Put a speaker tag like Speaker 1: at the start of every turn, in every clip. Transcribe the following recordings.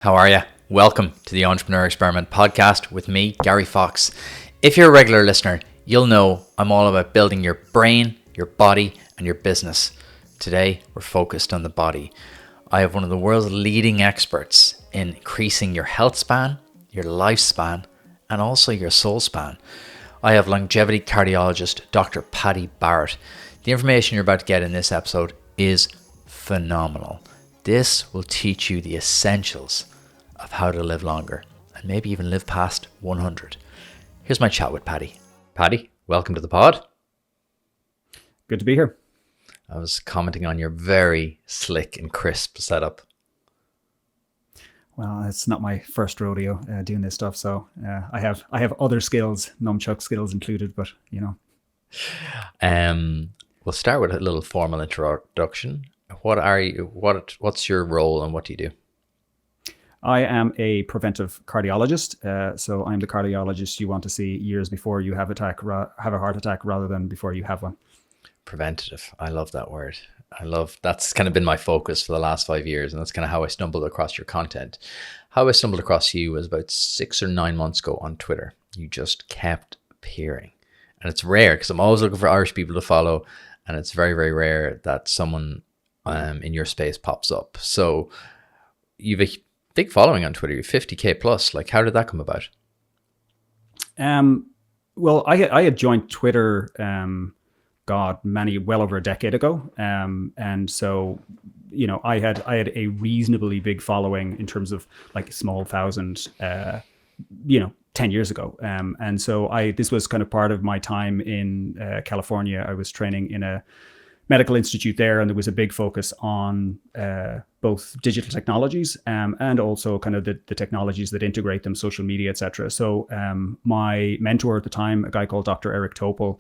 Speaker 1: How are you? Welcome to the Entrepreneur Experiment podcast with me, Gary Fox. If you're a regular listener, you'll know I'm all about building your brain, your body, and your business. Today, we're focused on the body. I have one of the world's leading experts in increasing your health span, your lifespan, and also your soul span. I have longevity cardiologist Dr. Paddy Barrett. The information you're about to get in this episode is phenomenal. This will teach you the essentials of how to live longer and maybe even live past 100. Here's my chat with Paddy. Paddy, welcome to the pod.
Speaker 2: Good to be here.
Speaker 1: I was commenting on your very slick and crisp setup.
Speaker 2: Well, it's not my first rodeo doing this stuff, so I have other skills, nunchuck skills included, but you know.
Speaker 1: We'll start with a little formal introduction. What's your role and what do you do?
Speaker 2: I am a preventive cardiologist, so I'm the cardiologist you want to see years before you have a heart attack rather than before you have one.
Speaker 1: Preventative. I love that word. That's kind of been my focus for the last 5 years, and that's kind of how I stumbled across your content. How I stumbled across you was about 6 or 9 months ago on Twitter. You just kept appearing, and it's rare because I'm always looking for Irish people to follow, and it's very, very rare that someone in your space pops up. So you've a big following on Twitter. You're 50k plus. Like, how did that come about?
Speaker 2: Well, I had joined Twitter, well over a decade ago, and so you know I had a reasonably big following in terms of like small thousand, 10 years ago, and so this was kind of part of my time in California. I was training in a medical institute there, and there was a big focus on both digital technologies and also kind of the technologies that integrate them, social media, etc. So my mentor at the time, a guy called Dr. Eric Topol,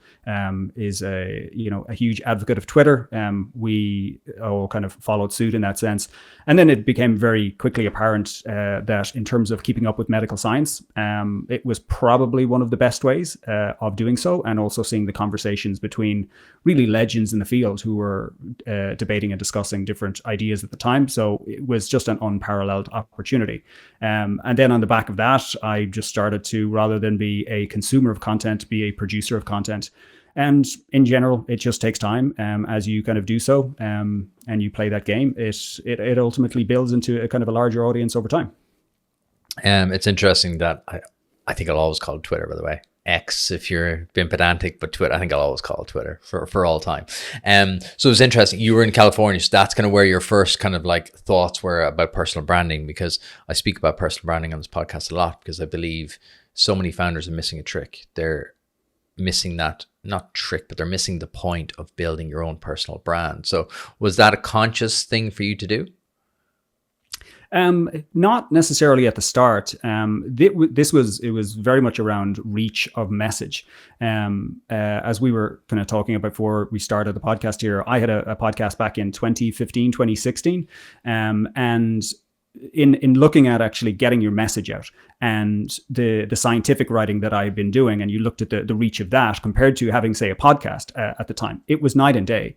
Speaker 2: is a huge advocate of Twitter. We all kind of followed suit in that sense, and then it became very quickly apparent that in terms of keeping up with medical science, it was probably one of the best ways of doing so, and also seeing the conversations between really legends in the field who were debating and discussing different ideas at the time. So it was just an unparalleled opportunity. And then on the back of that, I just started to, rather than be a consumer of content, be a producer of content. And in general, it just takes time as you kind of do so, and you play that game. It ultimately builds into a kind of a larger audience over time.
Speaker 1: It's interesting that I think I'll always call it Twitter, by the way. X if you're being pedantic, but Twitter, I think I'll always call it Twitter for all time. So it was interesting. You were in California, so that's kind of where your first kind of like thoughts were about personal branding, because I speak about personal branding on this podcast a lot because I believe so many founders are missing a trick. They're missing that, not trick, but they're missing the point of building your own personal brand. So was that a conscious thing for you to do?
Speaker 2: Not necessarily at the start. It was very much around reach of message. As we were kind of talking about before we started the podcast here, I had a podcast back in 2015, 2016, and in looking at actually getting your message out and the scientific writing that I've been doing, and you looked at the reach of that compared to having, say, a podcast at the time, it was night and day.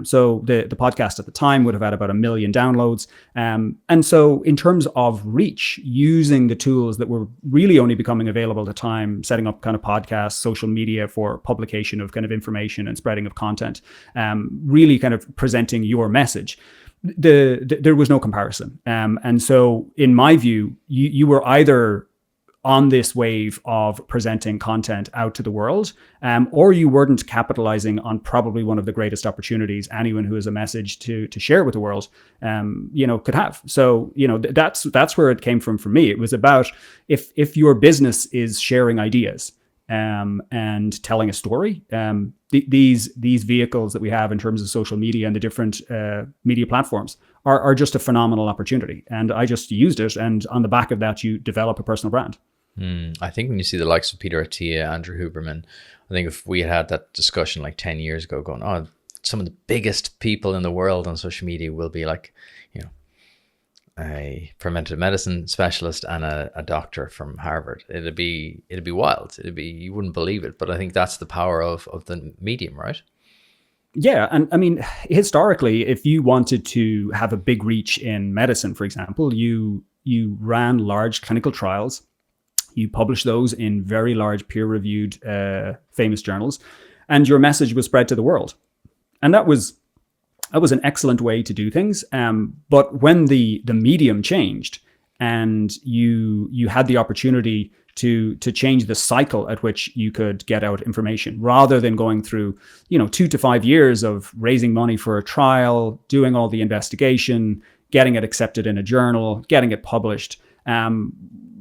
Speaker 2: So the podcast at the time would have had about 1 million downloads. And so in terms of reach, using the tools that were really only becoming available at the time, setting up kind of podcasts, social media for publication of kind of information and spreading of content, really kind of presenting your message, there was no comparison. And so in my view, you were either on this wave of presenting content out to the world, or you weren't capitalizing on probably one of the greatest opportunities anyone who has a message to share with the world, could have. So, that's where it came from for me. It was about if your business is sharing ideas, and telling a story, these vehicles that we have in terms of social media and the different media platforms are just a phenomenal opportunity. And I just used it. And on the back of that, you develop a personal brand.
Speaker 1: I think when you see the likes of Peter Attia, Andrew Huberman, I think if we had that discussion like 10 years ago going, some of the biggest people in the world on social media will be like, a preventative medicine specialist and a doctor from Harvard. It'd be wild. You wouldn't believe it, but I think that's the power of the medium, right?
Speaker 2: Yeah. And I mean, historically, if you wanted to have a big reach in medicine, for example, you you ran large clinical trials, you published those in very large peer-reviewed famous journals, and your message was spread to the world. And that was an excellent way to do things. But when the medium changed and you had the opportunity to change the cycle at which you could get out information, rather than going through 2 to 5 years of raising money for a trial, doing all the investigation, getting it accepted in a journal, getting it published.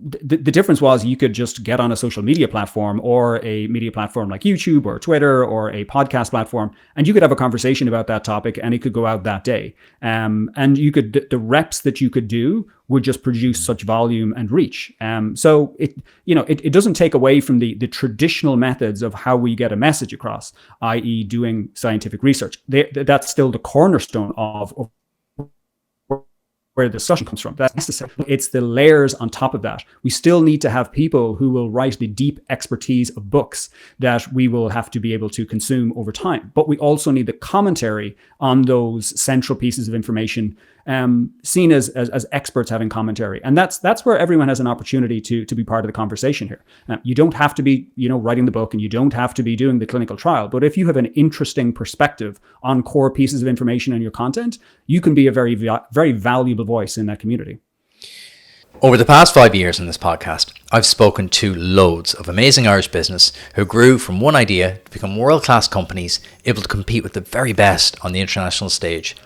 Speaker 2: The difference was you could just get on a social media platform, or a media platform like YouTube or Twitter or a podcast platform, and you could have a conversation about that topic, and it could go out that day. And you could, the reps that you could do would just produce such volume and reach. So it doesn't take away from the traditional methods of how we get a message across, i.e. doing scientific research. That's still the cornerstone of where the discussion comes from. That's necessary. It's the layers on top of that. We still need to have people who will write the deep expertise of books that we will have to be able to consume over time. But we also need the commentary on those central pieces of information, seen as experts having commentary. And that's where everyone has an opportunity to be part of the conversation here. You don't have to be, writing the book, and you don't have to be doing the clinical trial. But if you have an interesting perspective on core pieces of information in your content, you can be a very, very valuable voice in that community.
Speaker 1: Over the past 5 years in this podcast, I've spoken to loads of amazing Irish business who grew from one idea to become world-class companies able to compete with the very best on the international stage.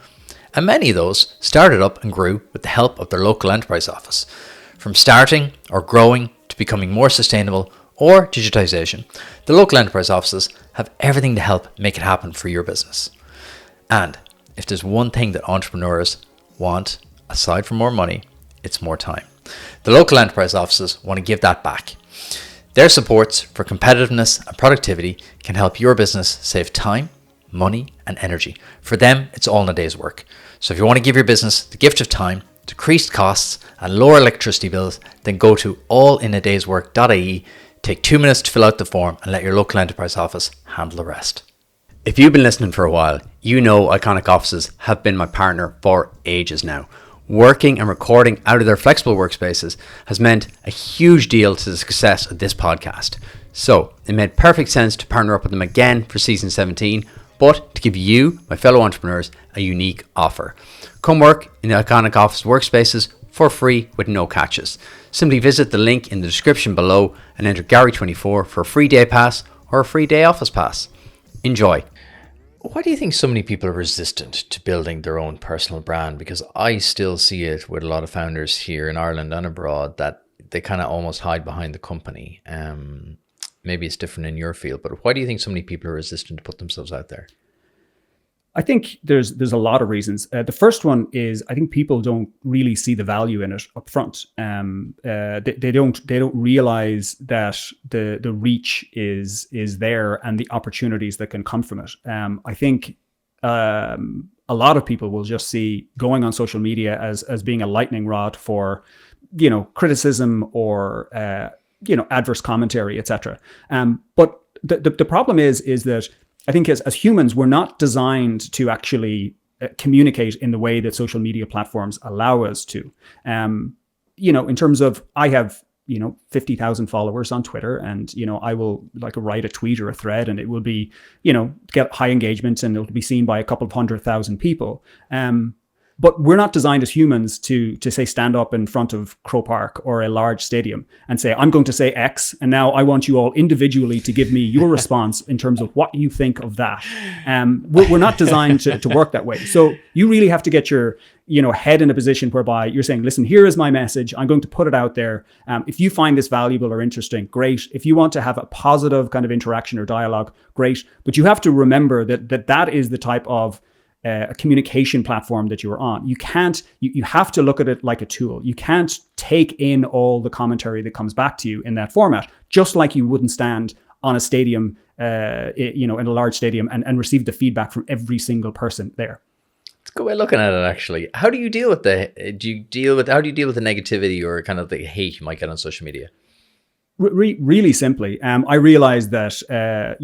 Speaker 1: And many of those started up and grew with the help of their local enterprise office. From starting or growing to becoming more sustainable or digitization, the local enterprise offices have everything to help make it happen for your business. And if there's one thing that entrepreneurs want, aside from more money, it's more time. The local enterprise offices want to give that back. Their supports for competitiveness and productivity can help your business save time, money, and energy. For them, it's all in a day's work. So if you want to give your business the gift of time, decreased costs, and lower electricity bills, then go to allinadayswork.ie, take 2 minutes to fill out the form, and let your local enterprise office handle the rest.
Speaker 3: If you've been listening for a while, you know Iconic Offices have been my partner for ages now. Working and recording out of their flexible workspaces has meant a huge deal to the success of this podcast. So it made perfect sense to partner up with them again for season 17, but to give you, my fellow entrepreneurs, a unique offer. Come work in the Iconic Office workspaces for free with no catches. Simply visit the link in the description below and enter Gary24 for a free day pass or a free day office pass. Enjoy.
Speaker 1: Why do you think so many people are resistant to building their own personal brand? Because I still see it with a lot of founders here in Ireland and abroad that they kind of almost hide behind the company. Maybe it's different in your field, but why do you think so many people are resistant to put themselves out there?
Speaker 2: I think there's a lot of reasons. The first one is I think people don't really see the value in it up front. They don't realize that the reach is there and the opportunities that can come from it. I think a lot of people will just see going on social media as being a lightning rod for criticism or adverse commentary, etc. But the problem is that I think as humans, we're not designed to actually communicate in the way that social media platforms allow us to. In terms of, I have 50,000 followers on Twitter, and I will write a tweet or a thread, and it will be get high engagement, and it'll be seen by a couple of 100,000 people. But we're not designed as humans to say stand up in front of Crow Park or a large stadium and say, I'm going to say X, and now I want you all individually to give me your response in terms of what you think of that. We're not designed to work that way. So you really have to get your head in a position whereby you're saying, listen, here is my message. I'm going to put it out there. If you find this valuable or interesting, great. If you want to have a positive kind of interaction or dialogue, great. But you have to remember that is the type of a communication platform that you're on. You have to look at it like a tool. You can't take in all the commentary that comes back to you in that format, just like you wouldn't stand on a stadium, in a large stadium and receive the feedback from every single person there.
Speaker 1: It's a good way of looking at it, actually. How do you deal with the negativity or kind of the hate you might get on social media?
Speaker 2: Really simply, I realized that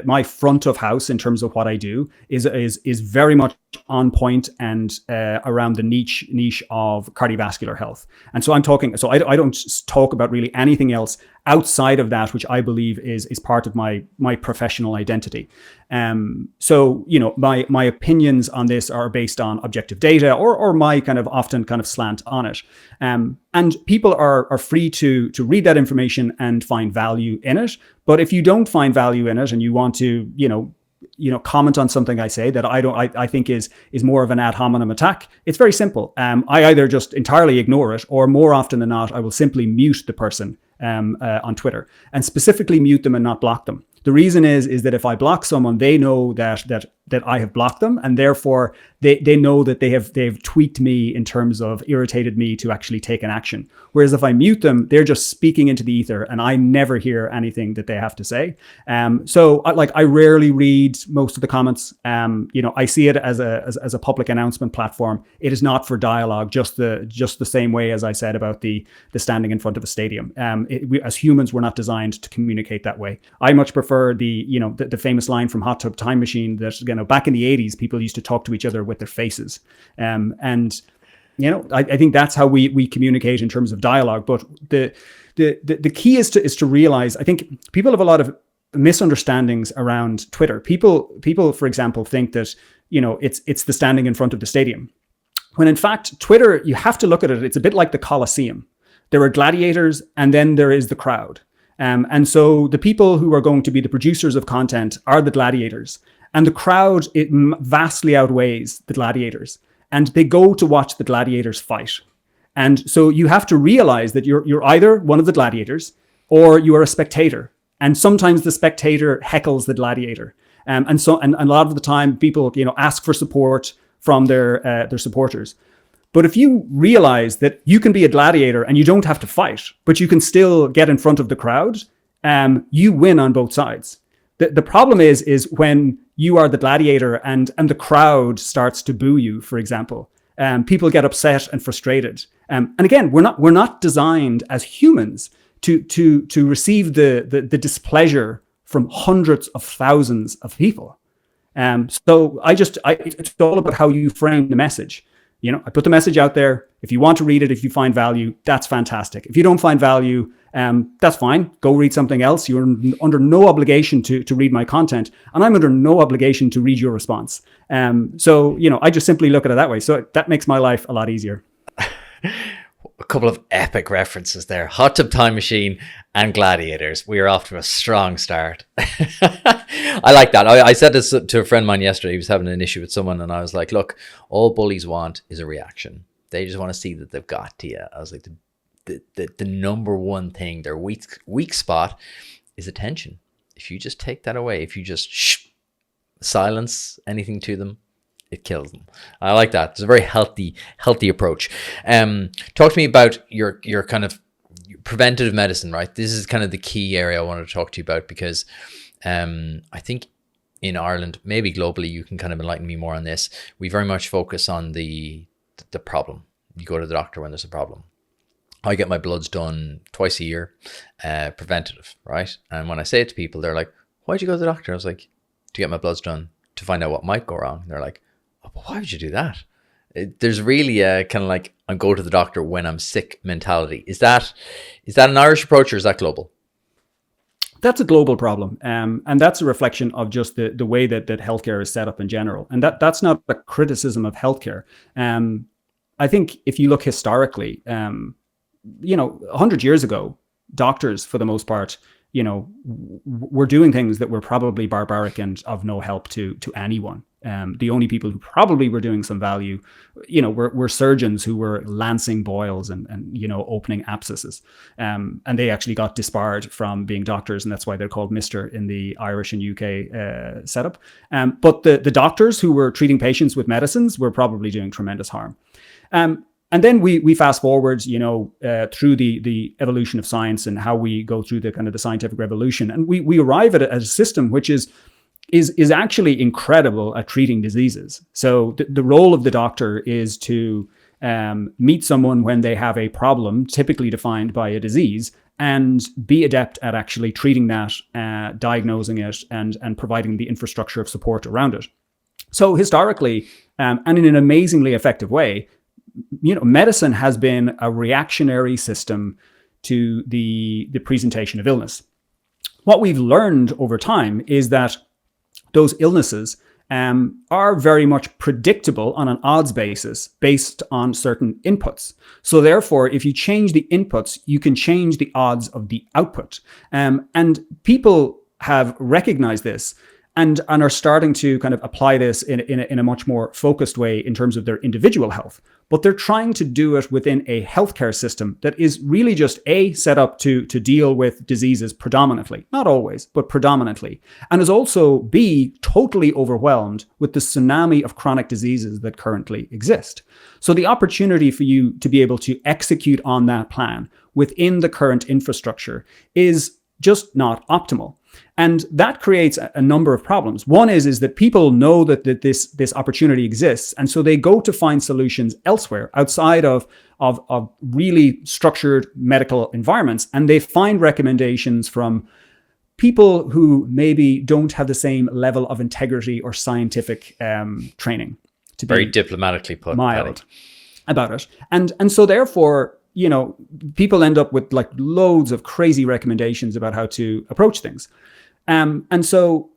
Speaker 2: my front of house in terms of what I do is very much on point and around the niche of cardiovascular health. And so I'm talking. So I don't talk about really anything else outside of that, which I believe is part of my professional identity. So my opinions on this are based on objective data or my kind of often kind of slant on it. And people are free to read that information and find value in it. But if you don't find value in it and you want to, comment on something I say that I think is more of an ad hominem attack, it's very simple. I either just entirely ignore it, or more often than not, I will simply mute the person on Twitter, and specifically mute them and not block them. The reason is that if I block someone, they know that I have blocked them, and therefore they know that they've tweaked me in terms of irritated me to actually take an action. Whereas if I mute them, they're just speaking into the ether, and I never hear anything that they have to say. So I rarely read most of the comments. I see it as a public announcement platform. It is not for dialogue, just the same way as I said about the standing in front of a stadium. We, as humans, we're not designed to communicate that way. I much prefer the famous line from Hot Tub Time Machine that back in the 80s people used to talk to each other with their faces, and I think that's how we communicate in terms of dialogue. But the key is to realize, I think people have a lot of misunderstandings around Twitter. People for example think that it's the standing in front of the stadium, when in fact Twitter, you have to look at it, it's a bit like the Colosseum. There are gladiators and then there is the crowd. And so the people who are going to be the producers of content are the gladiators, and the crowd, it vastly outweighs the gladiators, and they go to watch the gladiators fight. And so you have to realize that you're either one of the gladiators or you are a spectator. And sometimes the spectator heckles the gladiator. And a lot of the time people, ask for support from their supporters. But if you realize that you can be a gladiator and you don't have to fight, but you can still get in front of the crowd, you win on both sides. The problem is when you are the gladiator and the crowd starts to boo you, for example. People get upset and frustrated. And again, we're not designed as humans to receive the displeasure from hundreds of thousands of people. So it's all about how you frame the message. I put the message out there. If you want to read it, if you find value, that's fantastic. If you don't find value, that's fine. Go read something else. You're under no obligation to read my content, and I'm under no obligation to read your response. So I just simply look at it that way. So that makes my life a lot easier.
Speaker 1: A couple of epic references there. Hot Tub Time Machine and Gladiators. We are off to a strong start. I like that. I said this to a friend of mine yesterday. He was having an issue with someone, and I was like, look, all bullies want is a reaction. They just want to see that they've got to you. I was like, the number one thing, their weak spot is attention. If you just take that away, if you just silence anything to them, it kills them. I like that. It's a very healthy approach. Talk to me about your kind of preventative medicine, right? This is kind of the key area I wanted to talk to you about, because I think in Ireland, maybe globally, you can kind of enlighten me more on this. We very much focus on the problem. You go to the doctor when there's a problem. I get my bloods done twice a year, preventative, right? And when I say it to people, they're like, why'd you go to the doctor? I was like, to get my bloods done to find out what might go wrong. They're like, oh, but why would you do that? There's really a kind of like, I go to the doctor when I'm sick mentality. Is that an Irish approach, or is that global?
Speaker 2: That's a global problem. And that's a reflection of just the way that healthcare is set up in general. And that's not a criticism of healthcare. I think if you look historically, 100 years ago, doctors, for the most part, were doing things that were probably barbaric and of no help to anyone. The only people who probably were doing some value, were surgeons who were lancing boils and opening abscesses. And they actually got disbarred from being doctors, and that's why they're called Mr. in the Irish and UK setup. But the doctors who were treating patients with medicines were probably doing tremendous harm. And then we fast forward, through the evolution of science and how we go through the kind of the scientific revolution, and we arrive at a system which is actually incredible at treating diseases. So the role of the doctor is to meet someone when they have a problem, typically defined by a disease, and be adept at actually treating that, diagnosing it, and providing the infrastructure of support around it. So historically, and in an amazingly effective way, medicine has been a reactionary system to the presentation of illness. What we've learned over time is that those illnesses are very much predictable on an odds basis based on certain inputs. So therefore, if you change the inputs, you can change the odds of the output. And people have recognized this and are starting to kind of apply this in a much more focused way in terms of their individual health. But they're trying to do it within a healthcare system that is really just set up to deal with diseases predominantly, not always, but predominantly, and is also totally overwhelmed with the tsunami of chronic diseases that currently exist. So the opportunity for you to be able to execute on that plan within the current infrastructure is just not optimal. And that creates a number of problems. One is that people know that this opportunity exists, and so they go to find solutions elsewhere outside of really structured medical environments, and they find recommendations from people who maybe don't have the same level of integrity or scientific training. To be
Speaker 1: very diplomatically put,
Speaker 2: mild
Speaker 1: Paddy.
Speaker 2: About it, and so therefore, people end up with like loads of crazy recommendations about how to approach things. And so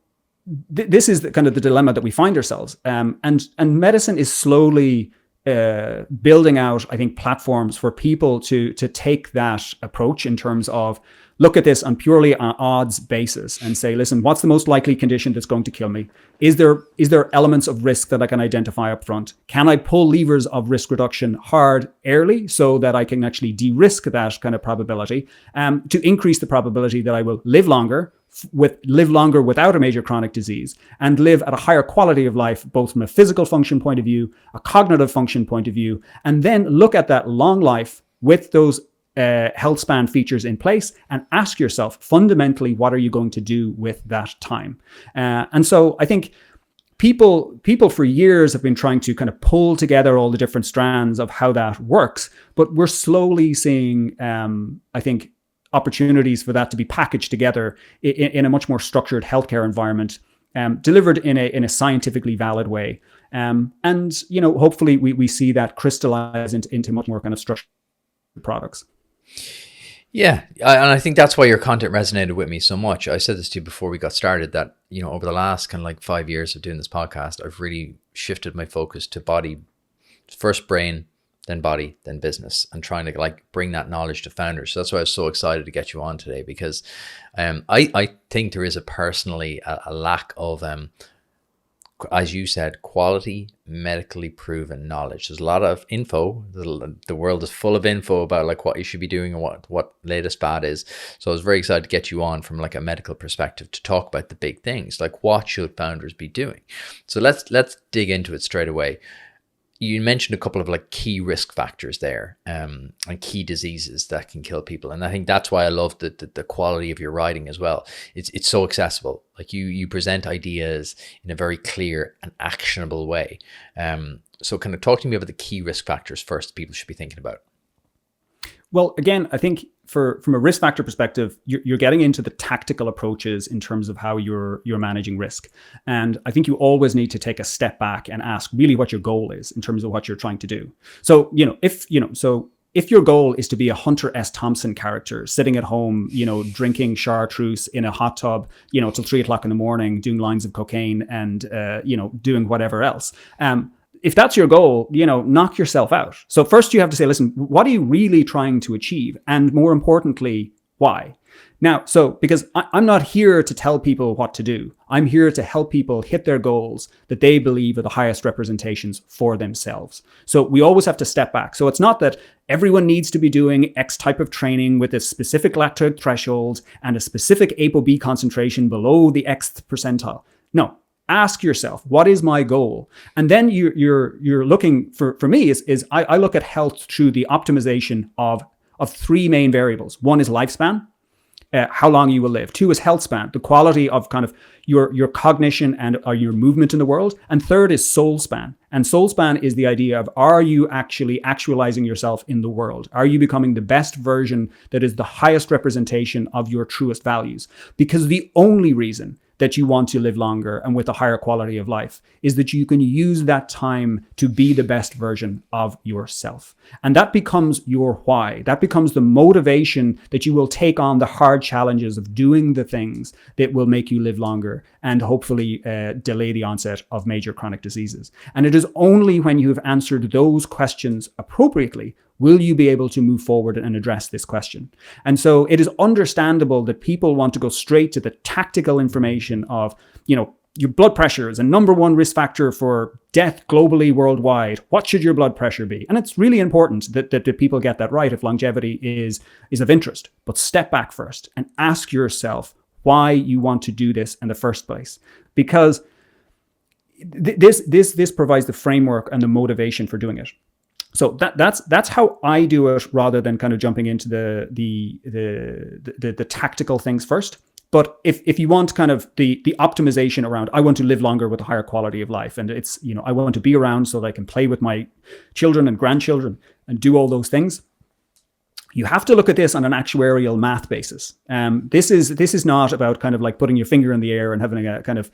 Speaker 2: this is the kind of the dilemma that we find ourselves. And medicine is slowly building out, I think, platforms for people to take that approach in terms of look at this on purely an odds basis and say, listen, what's the most likely condition that's going to kill me? Is there elements of risk that I can identify up front? Can I pull levers of risk reduction hard early so that I can actually de-risk that kind of probability to increase the probability that I will live longer without a major chronic disease and live at a higher quality of life, both from a physical function point of view, a cognitive function point of view, and then look at that long life with those health span features in place and ask yourself fundamentally, what are you going to do with that time? And so I think people for years have been trying to kind of pull together all the different strands of how that works, but we're slowly seeing, I think, opportunities for that to be packaged together in a much more structured healthcare environment, delivered in a scientifically valid way. And hopefully we see that crystallize into much more kind of structured products.
Speaker 1: Yeah, and I think that's why your content resonated with me so much. I said this to you before we got started that, over the last kind of like 5 years of doing this podcast, I've really shifted my focus to body, first brain, then body, then business, and trying to like bring that knowledge to founders. So that's why I was so excited to get you on today, because I think there is a lack of, as you said, quality, medically proven knowledge. There's a lot of info. The world is full of info about like what you should be doing and what latest fad is. So I was very excited to get you on from like a medical perspective to talk about the big things, like what should founders be doing. So let's dig into it straight away. You mentioned a couple of like key risk factors there, and key diseases that can kill people. And I think that's why I love the quality of your writing as well. It's so accessible. Like you present ideas in a very clear and actionable way. So kind of talk to me about the key risk factors first people should be thinking about.
Speaker 2: Well, again, I think from a risk factor perspective, you're getting into the tactical approaches in terms of how you're managing risk. And I think you always need to take a step back and ask really what your goal is in terms of what you're trying to do. So, if your goal is to be a Hunter S. Thompson character sitting at home, drinking chartreuse in a hot tub, till 3 o'clock in the morning, doing lines of cocaine and, doing whatever else, if that's your goal, knock yourself out. So first you have to say, listen, what are you really trying to achieve? And more importantly, why? Now, because I'm not here to tell people what to do. I'm here to help people hit their goals that they believe are the highest representations for themselves. So we always have to step back. So it's not that everyone needs to be doing X type of training with a specific lactate threshold and a specific ApoB concentration below the Xth percentile. No. Ask yourself, what is my goal? And then you're looking for me is I look at health through the optimization of 3 main variables. One is lifespan, how long you will live. 2 is health span, the quality of kind of your cognition and your movement in the world. And 3rd is soul span. And soul span is the idea of, are you actually actualizing yourself in the world? Are you becoming the best version that is the highest representation of your truest values? Because the only reason that you want to live longer and with a higher quality of life is that you can use that time to be the best version of yourself. And that becomes your why. That becomes the motivation that you will take on the hard challenges of doing the things that will make you live longer and hopefully delay the onset of major chronic diseases. And it is only when you have answered those questions appropriately will you be able to move forward and address this question. And so it is understandable that people want to go straight to the tactical information of, your blood pressure is a number 1 risk factor for death globally, worldwide. What should your blood pressure be? And it's really important that people get that right if longevity is of interest. But step back first and ask yourself why you want to do this in the first place. Because this provides the framework and the motivation for doing it. So that's how I do it, rather than kind of jumping into the tactical things first. But if you want kind of the optimization around, I want to live longer with a higher quality of life, and it's, I want to be around so that I can play with my children and grandchildren and do all those things, you have to look at this on an actuarial math basis. This is not about kind of like putting your finger in the air and having a kind of,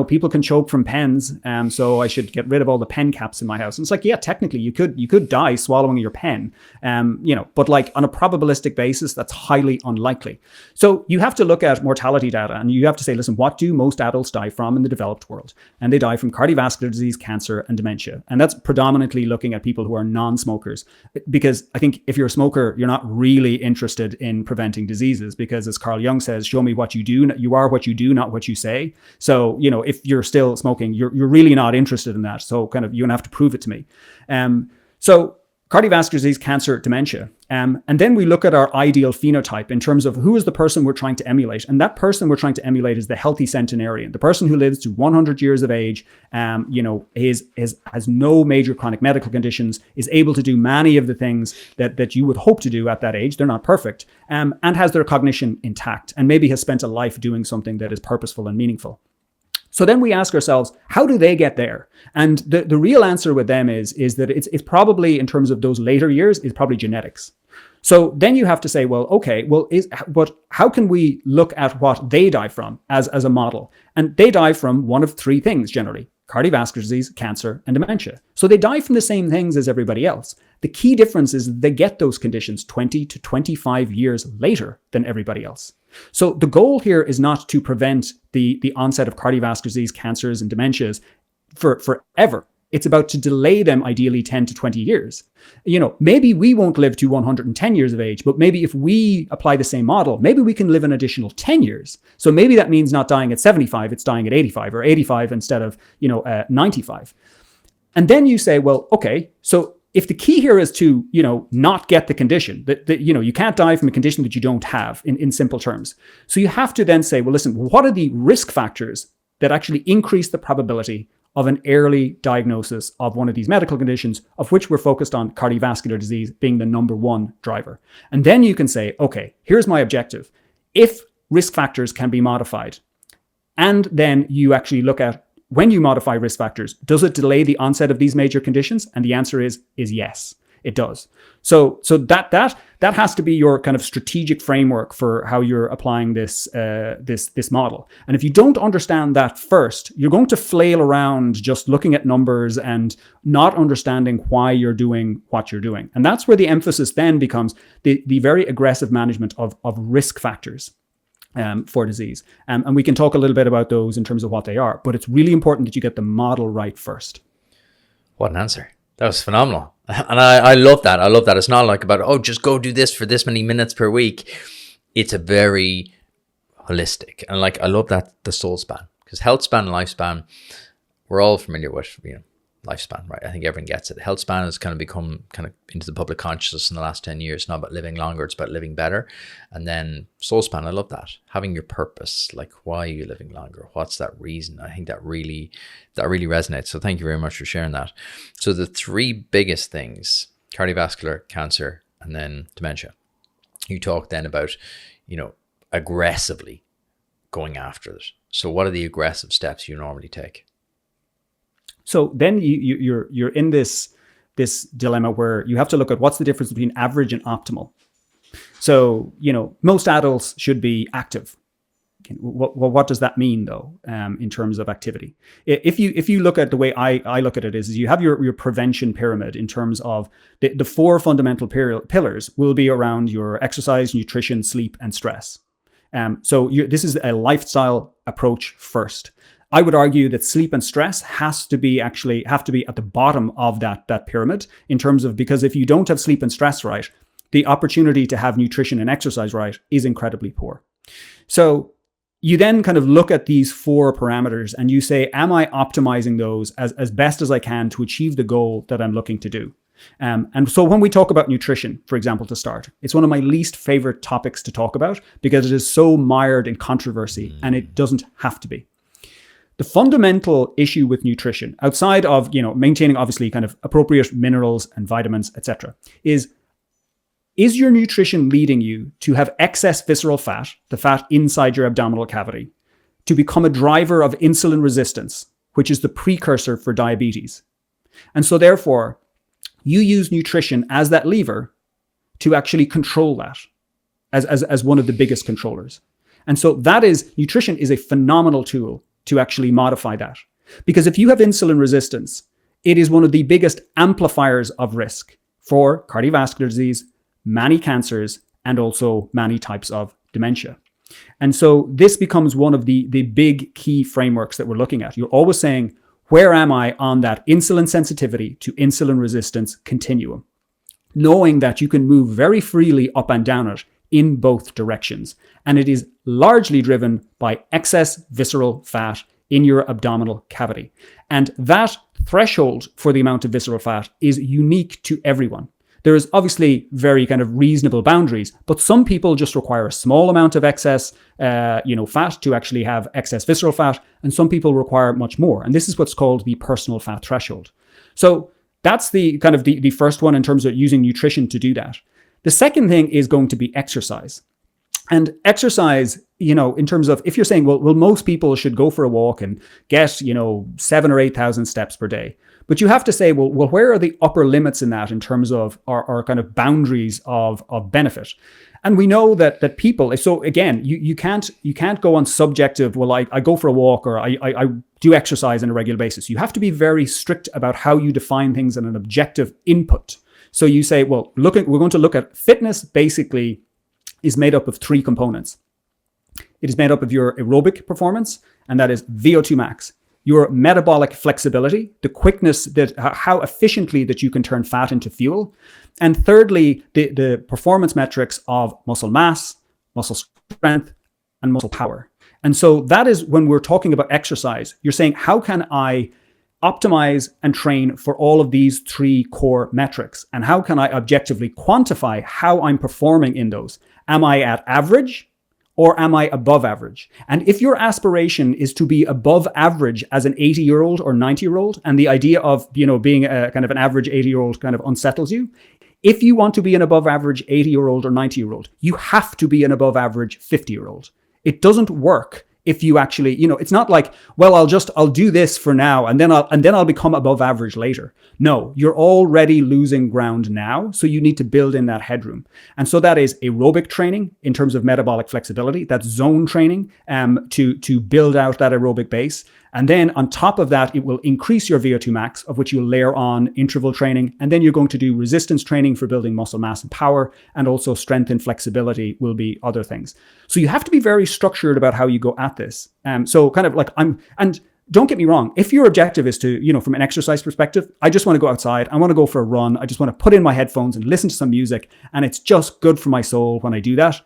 Speaker 2: people can choke from pens, so I should get rid of all the pen caps in my house. And it's like, yeah, technically you could die swallowing your pen, but like on a probabilistic basis, that's highly unlikely. So you have to look at mortality data and you have to say, listen, what do most adults die from in the developed world? And they die from cardiovascular disease, cancer, and dementia. And that's predominantly looking at people who are non-smokers, because I think if you're a smoker, you're not really interested in preventing diseases, because as Carl Jung says, show me what you do. You are what you do, not what you say. So, if you're still smoking, you're really not interested in that. So kind of, you're gonna have to prove it to me. So cardiovascular disease, cancer, dementia. And then we look at our ideal phenotype in terms of who is the person we're trying to emulate. And that person we're trying to emulate is the healthy centenarian, the person who lives to 100 years of age, has no major chronic medical conditions, is able to do many of the things that you would hope to do at that age. They're not perfect, and has their cognition intact, and maybe has spent a life doing something that is purposeful and meaningful. So then we ask ourselves, how do they get there? And the real answer with them is that it's probably, in terms of those later years, is probably genetics. So then you have to say, how can we look at what they die from as a model? And they die from one of 3 things generally: cardiovascular disease, cancer, and dementia. So they die from the same things as everybody else. The key difference is they get those conditions 20 to 25 years later than everybody else. So the goal here is not to prevent the onset of cardiovascular disease, cancers, and dementias forever. It's about to delay them, ideally 10 to 20 years. Maybe we won't live to 110 years of age, but maybe if we apply the same model, maybe we can live an additional 10 years. So maybe that means not dying at 75, it's dying at 85, or 85 instead of, 95. And then you say, well, okay, so if the key here is to, not get the condition, that you can't die from a condition that you don't have, in simple terms. So you have to then say, well, listen, what are the risk factors that actually increase the probability of an early diagnosis of one of these medical conditions, of which we're focused on cardiovascular disease being the number 1 driver. And then you can say, okay, here's my objective. If risk factors can be modified, and then you actually look at, when you modify risk factors, does it delay the onset of these major conditions? And the answer is yes, it does. So that has to be your kind of strategic framework for how you're applying this model. And if you don't understand that first, you're going to flail around just looking at numbers and not understanding why you're doing what you're doing. And that's where the emphasis then becomes the very aggressive management of risk factors for disease. And we can talk a little bit about those in terms of what they are, but it's really important that you get the model right first.
Speaker 1: What an answer. That was phenomenal. And I love that. I love that. It's not like about, just go do this for this many minutes per week. It's a very holistic. And I love that, the soul span, because health span and lifespan, we're all familiar with, lifespan, right? I think everyone gets it. Health span has kind of become into the public consciousness in the last 10 years. It's not about living longer, it's about living better. And then soul span, I love that. Having your purpose, like, why are you living longer? What's that reason? I think that really resonates. So thank you very much for sharing that. So the 3 biggest things: cardiovascular, cancer, and then dementia. you talk then about, aggressively going after it. So what are the aggressive steps you normally take?
Speaker 2: So then you're in this dilemma where you have to look at what's the difference between average and optimal. So, most adults should be active. What does that mean though, in terms of activity? If you look at the way I look at it is you have your prevention pyramid in terms of the four fundamental pillars will be around your exercise, nutrition, sleep, and stress. So this is a lifestyle approach first. I would argue that sleep and stress have to be at the bottom of that pyramid in terms of, because if you don't have sleep and stress right, the opportunity to have nutrition and exercise right is incredibly poor. So you then kind of look at these four parameters and you say, am I optimizing those as best as I can to achieve the goal that I'm looking to do? And so when we talk about nutrition, for example, to start, it's one of my least favorite topics to talk about because it is so mired in controversy, and it doesn't have to be. The fundamental issue with nutrition, outside of maintaining obviously kind of appropriate minerals and vitamins, etc., is your nutrition leading you to have excess visceral fat, the fat inside your abdominal cavity, to become a driver of insulin resistance, which is the precursor for diabetes? And so therefore, you use nutrition as that lever to actually control that as one of the biggest controllers. And so nutrition is a phenomenal tool to actually modify that. Because if you have insulin resistance, it is one of the biggest amplifiers of risk for cardiovascular disease, many cancers, and also many types of dementia. And so this becomes one of the big key frameworks that we're looking at. You're always saying, where am I on that insulin sensitivity to insulin resistance continuum? Knowing that you can move very freely up and down it in both directions. And it is largely driven by excess visceral fat in your abdominal cavity. And that threshold for the amount of visceral fat is unique to everyone. There is obviously very kind of reasonable boundaries, but some people just require a small amount of excess, fat to actually have excess visceral fat, and some people require much more. And this is what's called the personal fat threshold. So that's the kind of the first one in terms of using nutrition to do that. The second thing is going to be exercise. And exercise, in terms of, if you're saying, well, most people should go for a walk and get, 7,000 or 8,000 steps per day. But you have to say, well, where are the upper limits in that in terms of our kind of boundaries of benefit? And we know that people, so again, you can't go on subjective, well, I go for a walk or I do exercise on a regular basis. You have to be very strict about how you define things in an objective input. So you say, well, we're going to look at fitness basically is made up of three components. It is made up of your aerobic performance, and that is VO2 max. Your metabolic flexibility, the quickness how efficiently that you can turn fat into fuel. And thirdly, the performance metrics of muscle mass, muscle strength, and muscle power. And so that is when we're talking about exercise, you're saying, how can I optimize and train for all of these three core metrics? And how can I objectively quantify how I'm performing in those? Am I at average or am I above average? And if your aspiration is to be above average as an 80-year-old or 90-year-old, and the idea of, being a kind of an average 80-year-old kind of unsettles you, if you want to be an above average 80-year-old or 90-year-old, you have to be an above average 50-year-old. It doesn't work if you actually, it's not like, well, I'll do this for now and then I'll become above average later. No, you're already losing ground now. So you need to build in that headroom. And so that is aerobic training in terms of metabolic flexibility. That's zone training to build out that aerobic base. And then on top of that, it will increase your VO2 max, of which you'll layer on interval training. And then you're going to do resistance training for building muscle mass and power. And also strength and flexibility will be other things. So you have to be very structured about how you go at this. So kind of like and don't get me wrong, if your objective is to, from an exercise perspective, I just want to go outside, I want to go for a run, I just want to put in my headphones and listen to some music, and it's just good for my soul when I do that,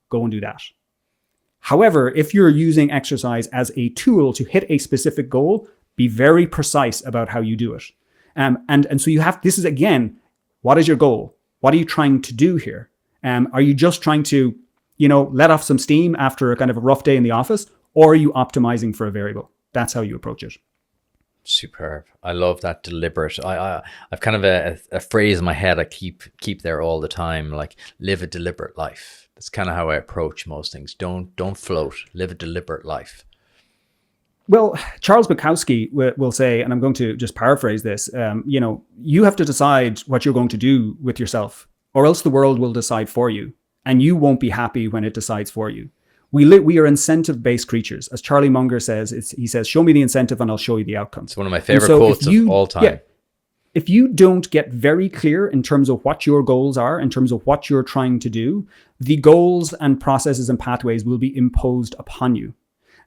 Speaker 2: go and do that. However, if you're using exercise as a tool to hit a specific goal, be very precise about how you do it. And so this is again, what is your goal? What are you trying to do here? Are you just trying to, let off some steam after a kind of a rough day in the office, or are you optimizing for a variable? That's how you approach it.
Speaker 1: Superb. I love that deliberate. I've kind of a phrase in my head I keep there all the time, like live a deliberate life. That's kind of how I approach most things. Don't float. Live a deliberate life.
Speaker 2: Well, Charles Bukowski will say, and I'm going to just paraphrase this, you have to decide what you're going to do with yourself, or else the world will decide for you, and you won't be happy when it decides for you. We are incentive-based creatures. As Charlie Munger says, he says, show me the incentive and I'll show you the outcome.
Speaker 1: It's one of my favorite quotes of all time. Yeah,
Speaker 2: if you don't get very clear in terms of what your goals are, in terms of what you're trying to do, the goals and processes and pathways will be imposed upon you.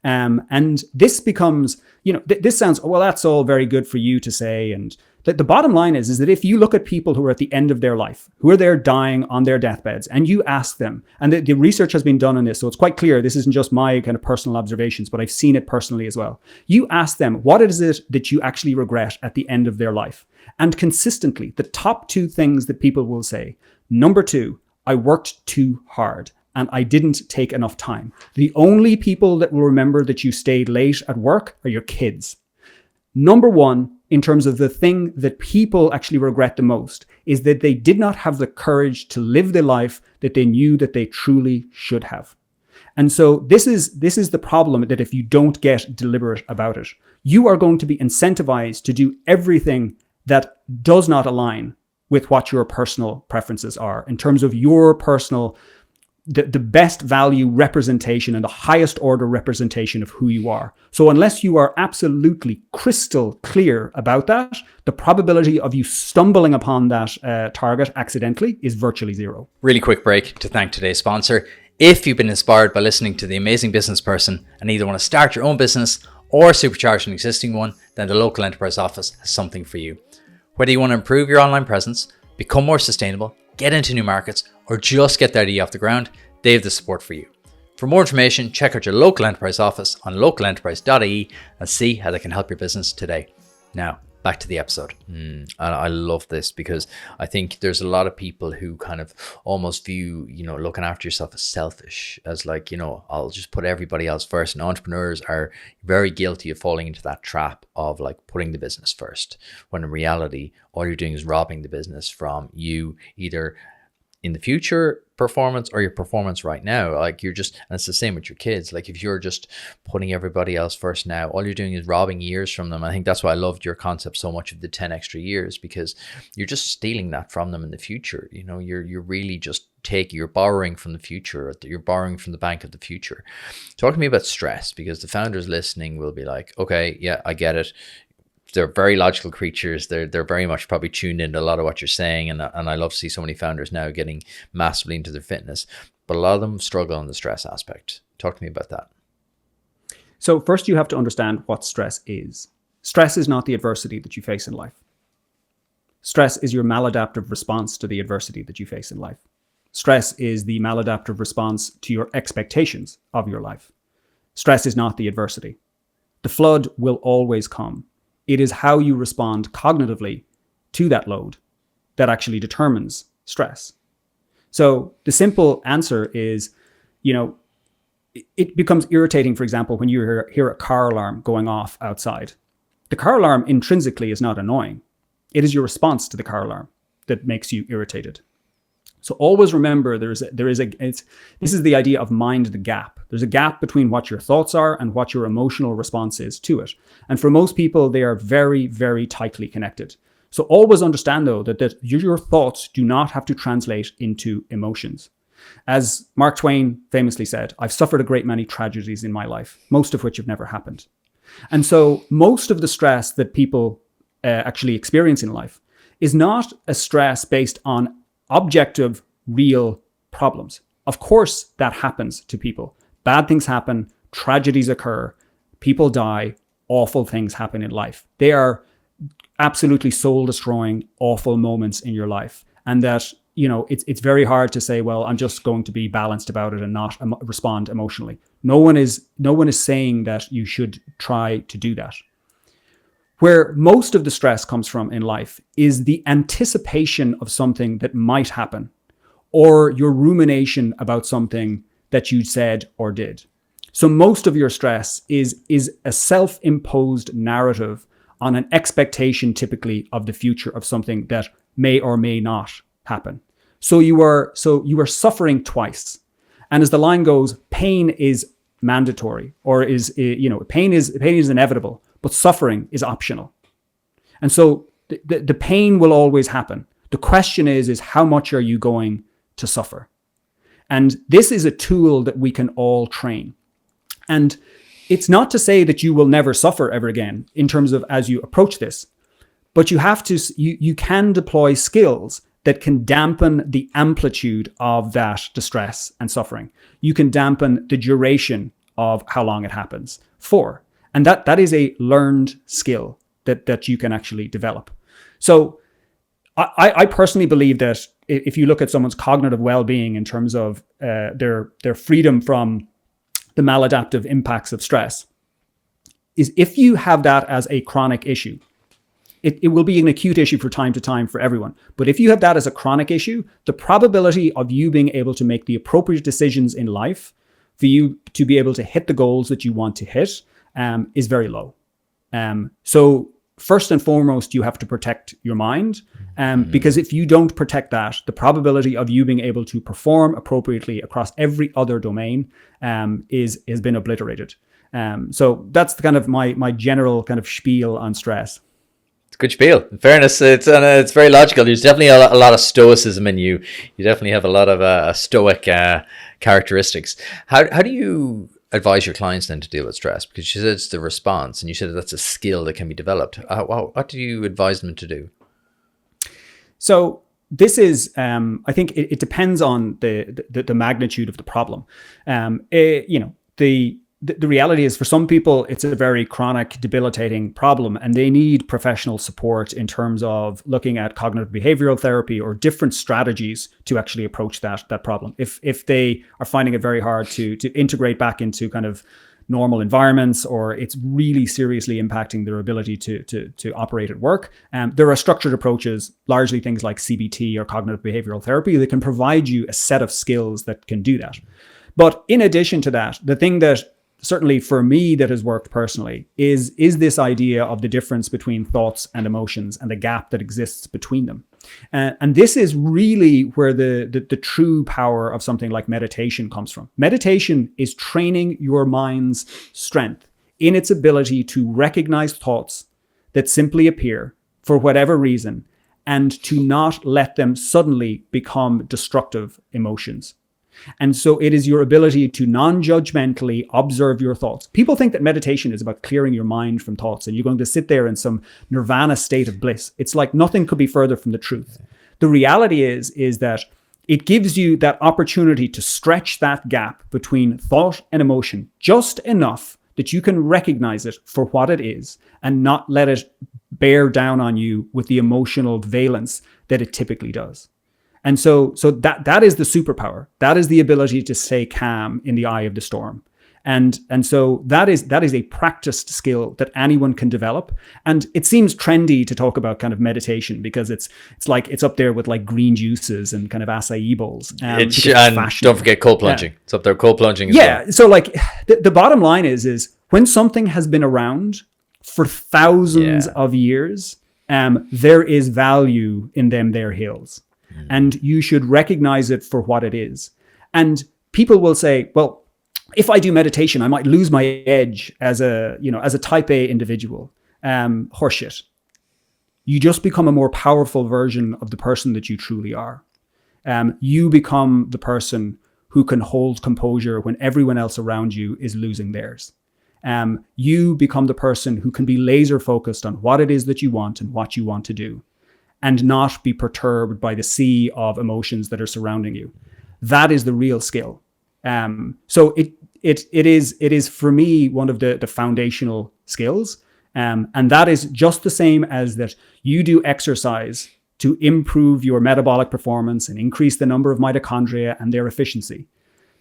Speaker 2: And this becomes, this sounds, well, that's all very good for you to say. And the bottom line is that if you look at people who are at the end of their life, who are there dying on their deathbeds, and you ask them, and the research has been done on this, so it's quite clear, this isn't just my kind of personal observations, but I've seen it personally as well. You ask them, what is it that you actually regret at the end of their life? And consistently, the top two things that people will say, number 2, I worked too hard and I didn't take enough time. The only people that will remember that you stayed late at work are your kids. Number 1, in terms of the thing that people actually regret the most, is that they did not have the courage to live the life that they knew that they truly should have. And so this is the problem, that if you don't get deliberate about it, you are going to be incentivized to do everything that does not align with what your personal preferences are in terms of your personal, the best value representation and the highest order representation of who you are. So unless you are absolutely crystal clear about that, the probability of you stumbling upon that target accidentally is virtually zero.
Speaker 1: Really quick break to thank today's sponsor. If you've been inspired by listening to The Amazing Business Person and either want to start your own business or supercharge an existing one, then the local enterprise office has something for you. Whether you want to improve your online presence, become more sustainable, get into new markets, or just get the idea off the ground, they have the support for you. For more information, check out your local enterprise office on localenterprise.ie and see how they can help your business today. Now, back to the episode. And I love this because I think there's a lot of people who kind of almost view, looking after yourself as selfish, as like, I'll just put everybody else first. And entrepreneurs are very guilty of falling into that trap of like putting the business first, when in reality, all you're doing is robbing the business from you, either in the future performance or your performance right now. Like and it's the same with your kids. Like if you're just putting everybody else first now, all you're doing is robbing years from them. I think that's why I loved your concept so much of the 10 extra years, because you're just stealing that from them in the future. You're really just you're borrowing from the future, or you're borrowing from the bank of the future. Talk to me about stress, because the founders listening will be like, okay, yeah, I get it. They're very logical creatures. They're very much probably tuned into a lot of what you're saying. And I love to see so many founders now getting massively into their fitness, but a lot of them struggle on the stress aspect. Talk to me about that.
Speaker 2: So first you have to understand what stress is. Stress is not the adversity that you face in life. Stress is your maladaptive response to the adversity that you face in life. Stress is the maladaptive response to your expectations of your life. Stress is not the adversity. The flood will always come. It is how you respond cognitively to that load that actually determines stress. So the simple answer is, it becomes irritating, for example, when you hear a car alarm going off outside. The car alarm intrinsically is not annoying. It is your response to the car alarm that makes you irritated. So always remember, this is the idea of mind the gap. There's a gap between what your thoughts are and what your emotional response is to it. And for most people, they are very, very tightly connected. So always understand, though, that your thoughts do not have to translate into emotions. As Mark Twain famously said, I've suffered a great many tragedies in my life, most of which have never happened. And so most of the stress that people actually experience in life is not a stress based on objective, real problems. Of course, that happens to people. Bad things happen, tragedies occur, people die, awful things happen in life. They are absolutely soul-destroying, awful moments in your life. And that, it's very hard to say, well, I'm just going to be balanced about it and not respond emotionally. No one is saying that you should try to do that. Where most of the stress comes from in life is the anticipation of something that might happen, or your rumination about something that you said or did. So most of your stress is a self-imposed narrative on an expectation typically of the future of something that may or may not happen. So you are suffering twice. And as the line goes, pain is mandatory, or pain is inevitable, but suffering is optional. And so the pain will always happen. The question is how much are you going to suffer? And this is a tool that we can all train. And it's not to say that you will never suffer ever again in terms of as you approach this, but you can deploy skills that can dampen the amplitude of that distress and suffering. You can dampen the duration of how long it happens for. And that is a learned skill that you can actually develop. So I personally believe that if you look at someone's cognitive well-being in terms of their freedom from the maladaptive impacts of stress, is if you have that as a chronic issue, it will be an acute issue from time to time for everyone. But if you have that as a chronic issue, the probability of you being able to make the appropriate decisions in life for you to be able to hit the goals that you want to hit is very low. So first and foremost, you have to protect your mind, because if you don't protect that, the probability of you being able to perform appropriately across every other domain has been obliterated. So that's the kind of my general kind of spiel on stress.
Speaker 1: It's a good spiel. In fairness, it's very logical. There's definitely a lot of stoicism in you. You definitely have a lot of stoic characteristics. How do you advise your clients then to deal with stress? Because you said it's the response, and you said that's a skill that can be developed. What do you advise them to do?
Speaker 2: So this is, I think it depends on the magnitude of the problem. The reality is, for some people, it's a very chronic, debilitating problem, and they need professional support in terms of looking at cognitive behavioral therapy or different strategies to actually approach that problem. If they are finding it very hard to integrate back into kind of normal environments, or it's really seriously impacting their ability to operate at work, there are structured approaches, largely things like CBT or cognitive behavioral therapy, that can provide you a set of skills that can do that. But in addition to that, the thing that certainly for me that has worked personally is this idea of the difference between thoughts and emotions and the gap that exists between them. And this is really where the true power of something like meditation comes from. Meditation is training your mind's strength in its ability to recognize thoughts that simply appear for whatever reason, and to not let them suddenly become destructive emotions. And so it is your ability to non-judgmentally observe your thoughts. People think that meditation is about clearing your mind from thoughts and you're going to sit there in some nirvana state of bliss. It's like nothing could be further from the truth. The reality is that it gives you that opportunity to stretch that gap between thought and emotion just enough that you can recognize it for what it is and not let it bear down on you with the emotional valence that it typically does. And so that is the superpower. That is the ability to stay calm in the eye of the storm. And so that is a practiced skill that anyone can develop. And it seems trendy to talk about kind of meditation because it's like it's up there with like green juices and kind of acai bowls.
Speaker 1: And don't forget cold plunging. Yeah. It's up there, cold plunging as well.
Speaker 2: So like the bottom line is when something has been around for thousands of years, there is value in their hills. And you should recognize it for what it is. And people will say, well, if I do meditation, I might lose my edge as a type A individual. Horseshit. You just become a more powerful version of the person that you truly are. You become the person who can hold composure when everyone else around you is losing theirs. You become the person who can be laser focused on what it is that you want and what you want to do, and not be perturbed by the sea of emotions that are surrounding you. That is the real skill. So it is for me one of the foundational skills, and that is just the same as that you do exercise to improve your metabolic performance and increase the number of mitochondria and their efficiency.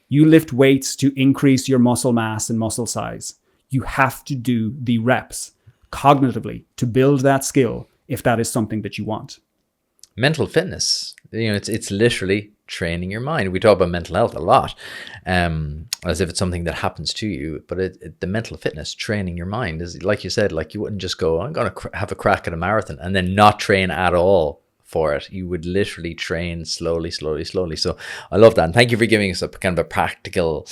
Speaker 2: You lift weights to increase your muscle mass and muscle size. You have to do the reps cognitively to build that skill, if that is something that you want.
Speaker 1: Mental fitness, it's literally training your mind. We talk about mental health a lot, as if it's something that happens to you, but the mental fitness, training your mind, is like you said, like you wouldn't just go, I'm going to have a crack at a marathon and then not train at all for it. You would literally train slowly. So I love that, and thank you for giving us a kind of a practical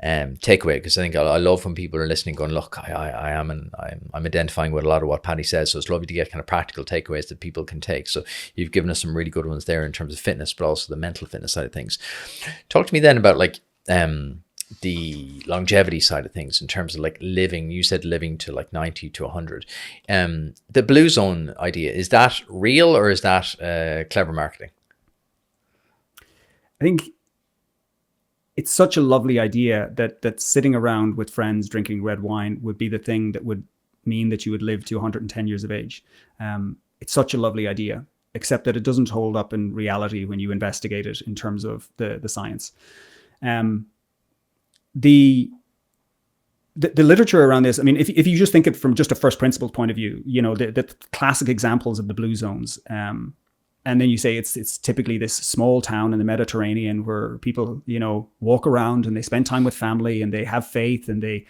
Speaker 1: takeaway, because I think I love when people are listening going, look, I'm identifying with a lot of what Paddy says, so it's lovely to get kind of practical takeaways that people can take. So you've given us some really good ones there in terms of fitness, but also the mental fitness side of things. Talk to me then about like the longevity side of things, in terms of like living. You said living to like 90 to 100. The blue zone idea, is that real, or is that clever marketing?
Speaker 2: I think it's such a lovely idea that sitting around with friends drinking red wine would be the thing that would mean that you would live to 110 years of age. It's such a lovely idea, except that it doesn't hold up in reality when you investigate it in terms of the science. The literature around this, I mean, if you just think it from just a first principles point of view, the classic examples of the blue zones, and then you say it's typically this small town in the Mediterranean where people, walk around and they spend time with family and they have faith, and they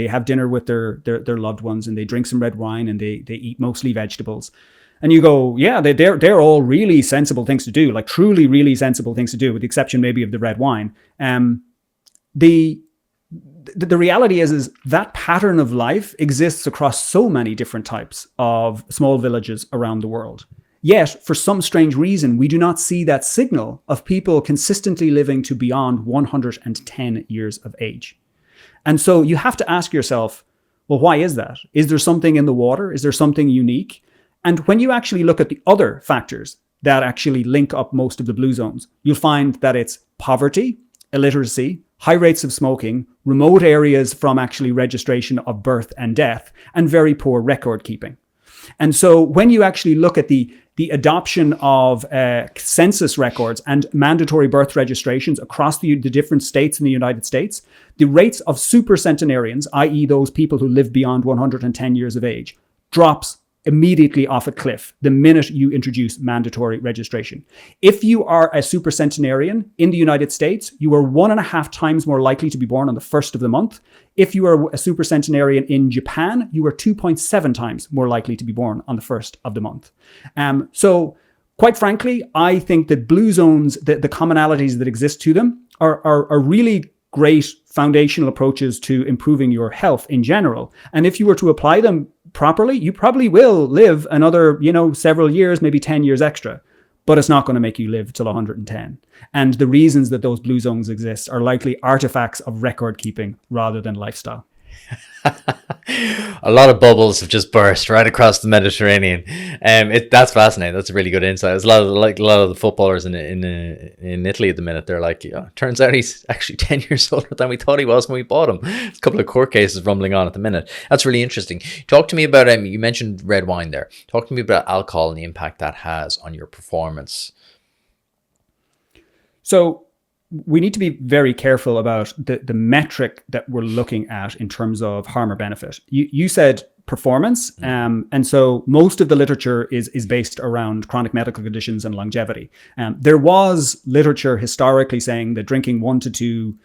Speaker 2: have dinner with their loved ones, and they drink some red wine, and they eat mostly vegetables. And you go, yeah, they're all really sensible things to do, like truly, really sensible things to do, with the exception maybe of the red wine. The reality is that pattern of life exists across so many different types of small villages around the world. Yet, for some strange reason, we do not see that signal of people consistently living to beyond 110 years of age. And so you have to ask yourself, well, why is that? Is there something in the water? Is there something unique? And when you actually look at the other factors that actually link up most of the blue zones, you'll find that it's poverty, illiteracy, high rates of smoking, remote areas from actually registration of birth and death, and very poor record keeping. And so when you actually look at the adoption of census records and mandatory birth registrations across the different states in the United States, the rates of supercentenarians, i.e. those people who live beyond 110 years of age, drops immediately off a cliff the minute you introduce mandatory registration. If you are a supercentenarian in the United States, you are 1.5 times more likely to be born on the first of the month. If you are a supercentenarian in Japan, you are 2.7 times more likely to be born on the first of the month. So quite frankly, I think that blue zones, the commonalities that exist to them are really great foundational approaches to improving your health in general. And if you were to apply them properly, you probably will live another, several years, maybe 10 years extra, but it's not going to make you live till 110. And the reasons that those blue zones exist are likely artifacts of record keeping rather than lifestyle.
Speaker 1: A lot of bubbles have just burst right across the Mediterranean. That's fascinating. That's a really good insight. There's a lot of the footballers in Italy at the minute. They're like, turns out he's actually 10 years older than we thought he was when we bought him. There's a couple of court cases rumbling on at the minute. That's really interesting. Talk to me about, you mentioned red wine there. Talk to me about alcohol and the impact that has on your performance. So we need to be very careful about the metric that we're looking at in terms of harm or benefit. You said performance, and so most of the literature is based around chronic medical conditions and longevity. There was literature historically saying that drinking 1 to 2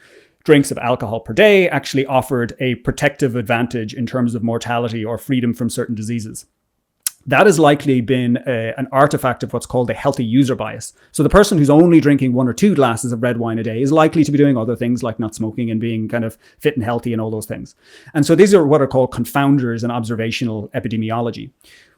Speaker 1: drinks of alcohol per day actually offered a protective advantage in terms of mortality or freedom from certain diseases. That has likely been an artifact of what's called a healthy user bias. So the person who's only drinking 1 or 2 glasses of red wine a day is likely to be doing other things like not smoking and being kind of fit and healthy and all those things. And so these are what are called confounders in observational epidemiology.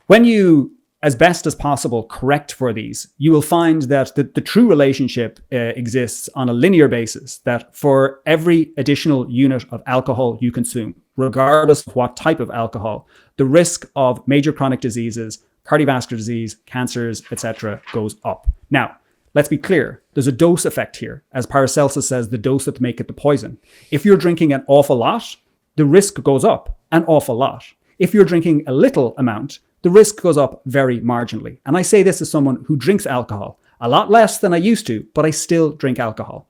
Speaker 1: When you, as best as possible, correct for these, you will find that the true relationship exists on a linear basis, that for every additional unit of alcohol you consume, regardless of what type of alcohol, the risk of major chronic diseases, cardiovascular disease, cancers, etc., goes up. Now, let's be clear. There's a dose effect here. As Paracelsus says, the dose that maketh the poison. If you're drinking an awful lot, the risk goes up an awful lot. If you're drinking a little amount, the risk goes up very marginally. And I say this as someone who drinks alcohol, a lot less than I used to, but I still drink alcohol.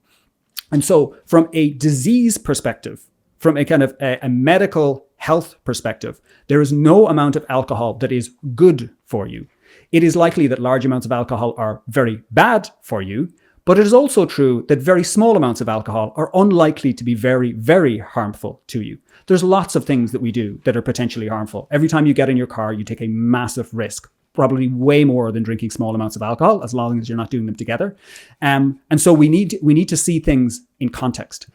Speaker 1: And so from a disease perspective, from a kind of a medical health perspective, there is no amount of alcohol that is good for you.
Speaker 2: It is likely that large amounts of alcohol are very bad for you, but it is also true that very small amounts of alcohol are unlikely to be very, very harmful to you. There's lots of things that we do that are potentially harmful. Every time you get in your car, you take a massive risk, probably way more than drinking small amounts of alcohol, as long as you're not doing them together. And so we need to see things in context.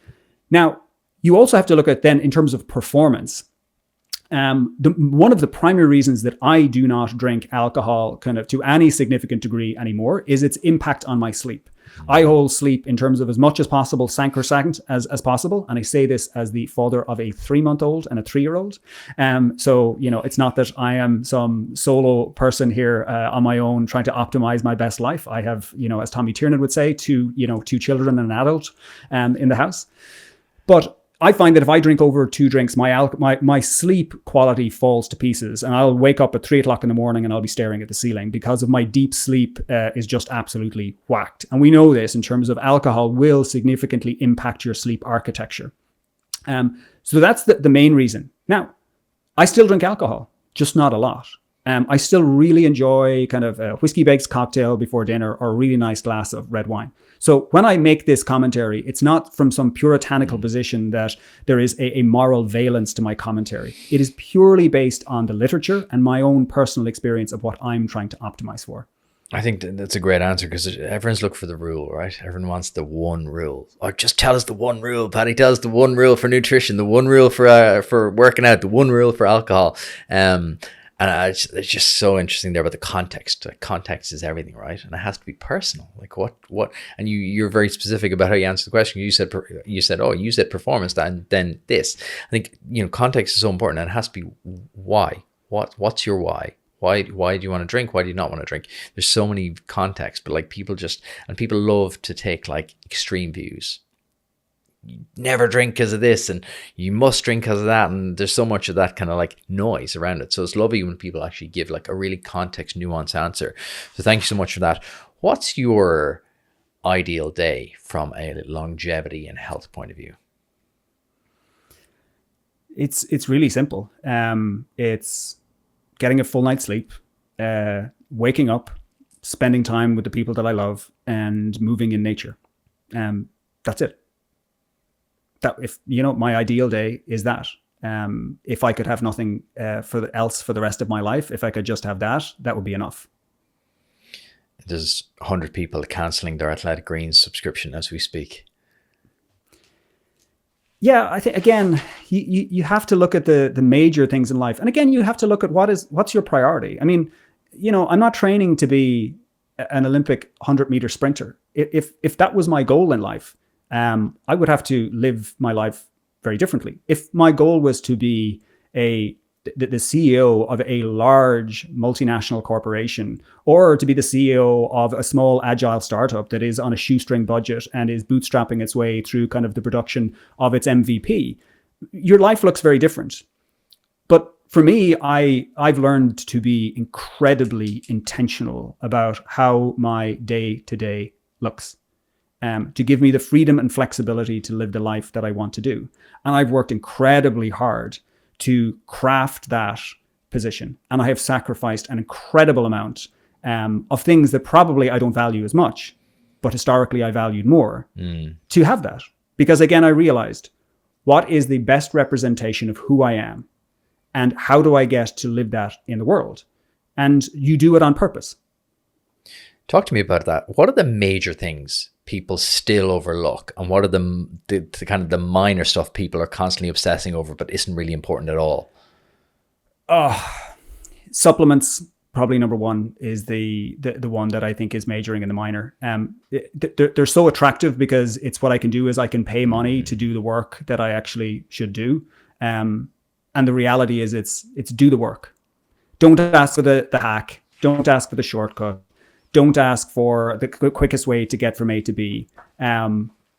Speaker 2: Now, you also have to look at then in terms of performance. One of the primary reasons that I do not drink alcohol kind of to any significant degree anymore is its impact on my sleep. I hold sleep in terms of as much as possible, sacrosanct as possible. And I say this as the father of a 3-month-old and a 3-year-old. So, it's not that I am some solo person here on my own trying to optimize my best life. I have, as Tommy Tiernan would say, two children and an adult in the house. But I find that if I drink over 2 drinks, my sleep quality falls to pieces, and I'll wake up at 3 o'clock in the morning and I'll be staring at the ceiling because of my deep sleep is just absolutely whacked. And we know this in terms of alcohol will significantly impact your sleep architecture. So that's the main reason. Now, I still drink alcohol, just not a lot. I still really enjoy kind of a whiskey-based cocktail before dinner or a really nice glass of red wine. So when I make this commentary, it's not from some puritanical position that there is a moral valence to my commentary. It is purely based on the literature and my own personal experience of what I'm trying to optimize for.
Speaker 1: I think that's a great answer because everyone's looking for the rule, right? Everyone wants the one rule. Or just tell us the one rule, Paddy. Tell us the one rule for nutrition, the one rule for working out, the one rule for alcohol. And it's just so interesting there about the context. Like, context is everything, right? And it has to be personal. Like what? And you're very specific about how you answer the question. You said, oh, you said performance, and then this. I think context is so important, and it has to be why. What's your why? Why do you want to drink? Why do you not want to drink? There's so many contexts, but like people love to take like extreme views. You never drink because of this and you must drink because of that, and there's so much of that kind of like noise around it. So it's lovely when people actually give like a really context nuanced answer. So thank you so much for that. What's your ideal day from a longevity and health point of view?
Speaker 2: It's really simple. It's getting a full night's sleep, waking up, spending time with the people that I love, and moving in nature. That's it. That if my ideal day is that. If I could have nothing else for the rest of my life, if I could just have that would be enough.
Speaker 1: There's 100 people cancelling their Athletic Greens subscription as we speak.
Speaker 2: Yeah, I think again, you have to look at the major things in life, and again, you have to look at what's your priority. I mean, I'm not training to be an Olympic 100-meter sprinter. If that was my goal in life, I would have to live my life very differently. If my goal was to be the CEO of a large multinational corporation, or to be the CEO of a small agile startup that is on a shoestring budget and is bootstrapping its way through kind of the production of its MVP, your life looks very different. But for me, I've learned to be incredibly intentional about how my day-to-day looks. To give me the freedom and flexibility to live the life that I want to do. And I've worked incredibly hard to craft that position. And I have sacrificed an incredible amount of things that probably I don't value as much, but historically I valued more to have that. Because again, I realized what is the best representation of who I am and how do I get to live that in the world? And you do it on purpose.
Speaker 1: Talk to me about that. What are the major things people still overlook, and what are the kind of the minor stuff people are constantly obsessing over but isn't really important at all?
Speaker 2: Supplements, probably number one, is the one that I think is majoring in the minor. They're so attractive because it's what I can do is I can pay money to do the work that I actually should do. And the reality is it's do the work. Don't ask for the hack. Don't ask for the shortcut. Don't ask for the quickest way to get from A to B.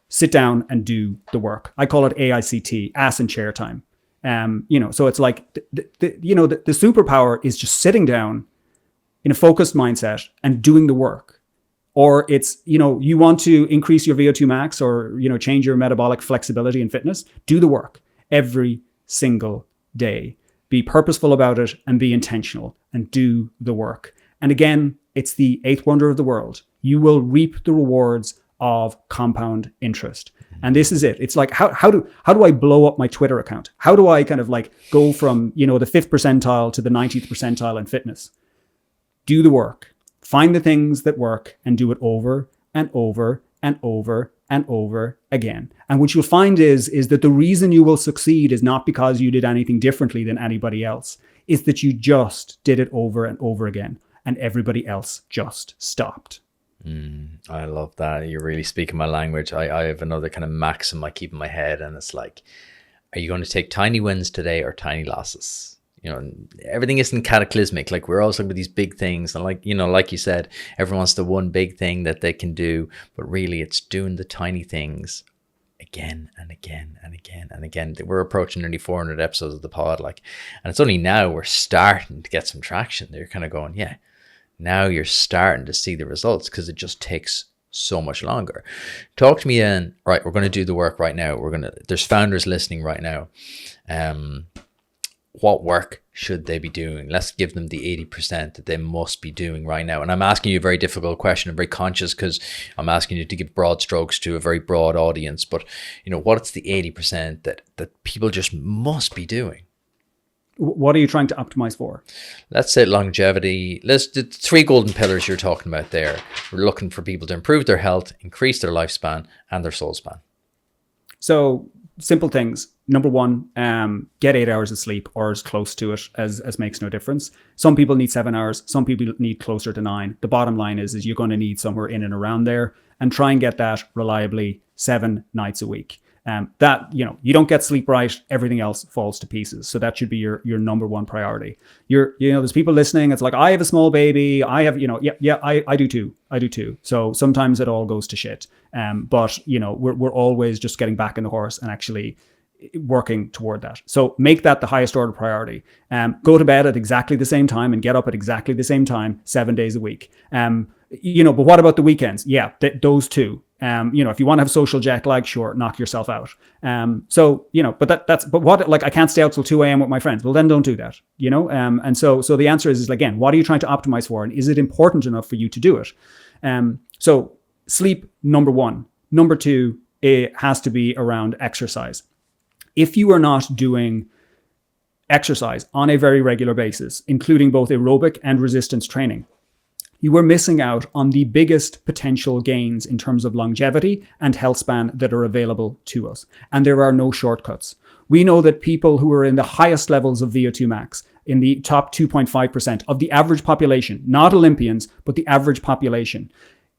Speaker 2: Sit down and do the work. I call it AICT, ass and chair time. So it's like, the superpower is just sitting down in a focused mindset and doing the work. Or it's, you want to increase your VO2 max or, change your metabolic flexibility and fitness, do the work every single day. Be purposeful about it and be intentional and do the work. And again, it's the eighth wonder of the world. You will reap the rewards of compound interest. And this is it. It's like, how do I blow up my Twitter account? How do I kind of like go from, the 5th percentile to the 90th percentile in fitness? Do the work, find the things that work and do it over and over and over and over again. And what you'll find is that the reason you will succeed is not because you did anything differently than anybody else. It's that you just did it over and over again and everybody else just stopped.
Speaker 1: I love that. You're really speaking my language. I have another kind of maxim I keep in my head, and it's like, are you going to take tiny wins today or tiny losses? Everything isn't cataclysmic. Like, we're always looking at these big things, and like you said, everyone wants the one big thing that they can do, but really it's doing the tiny things again and again and again and again. We're approaching nearly 400 episodes of the pod, and it's only now we're starting to get some traction. They're kind of going, yeah. Now you're starting to see the results because it just takes so much longer. Talk to me then. Right, we're going to do the work right now. There's founders listening right now. What work should they be doing? Let's give them the 80% that they must be doing right now. And I'm asking you a very difficult question. I'm very conscious because I'm asking you to give broad strokes to a very broad audience. But what's the 80% that people just must be doing?
Speaker 2: What are you trying to optimize for?
Speaker 1: Let's say longevity. The 3 golden pillars you're talking about there. We're looking for people to improve their health, increase their lifespan, and their soul span.
Speaker 2: So simple things. Number 1, get 8 hours of sleep or as close to it as makes no difference. Some people need 7 hours. Some people need closer to 9. The bottom line is you're going to need somewhere in and around there, and try and get that reliably 7 nights a week. That, you don't get sleep right, everything else falls to pieces. So that should be your number 1 priority. There's people listening. It's like, I have a small baby. I have, I do too. So sometimes it all goes to shit. But we're always just getting back on the horse and actually working toward that. So make that the highest order priority. Go to bed at exactly the same time and get up at exactly the same time, 7 days a week. But what about the weekends? Yeah, those two. If you want to have social jet lag, sure, knock yourself out. But what, I can't stay out till 2 a.m. with my friends. Well, then don't do that, And so the answer is again, what are you trying to optimize for? And is it important enough for you to do it? So sleep, number 1. Number 2, it has to be around exercise. If you are not doing exercise on a very regular basis, including both aerobic and resistance training, you are missing out on the biggest potential gains in terms of longevity and health span that are available to us. And there are no shortcuts. We know that people who are in the highest levels of VO2 max, in the top 2.5% of the average population, not Olympians, but the average population,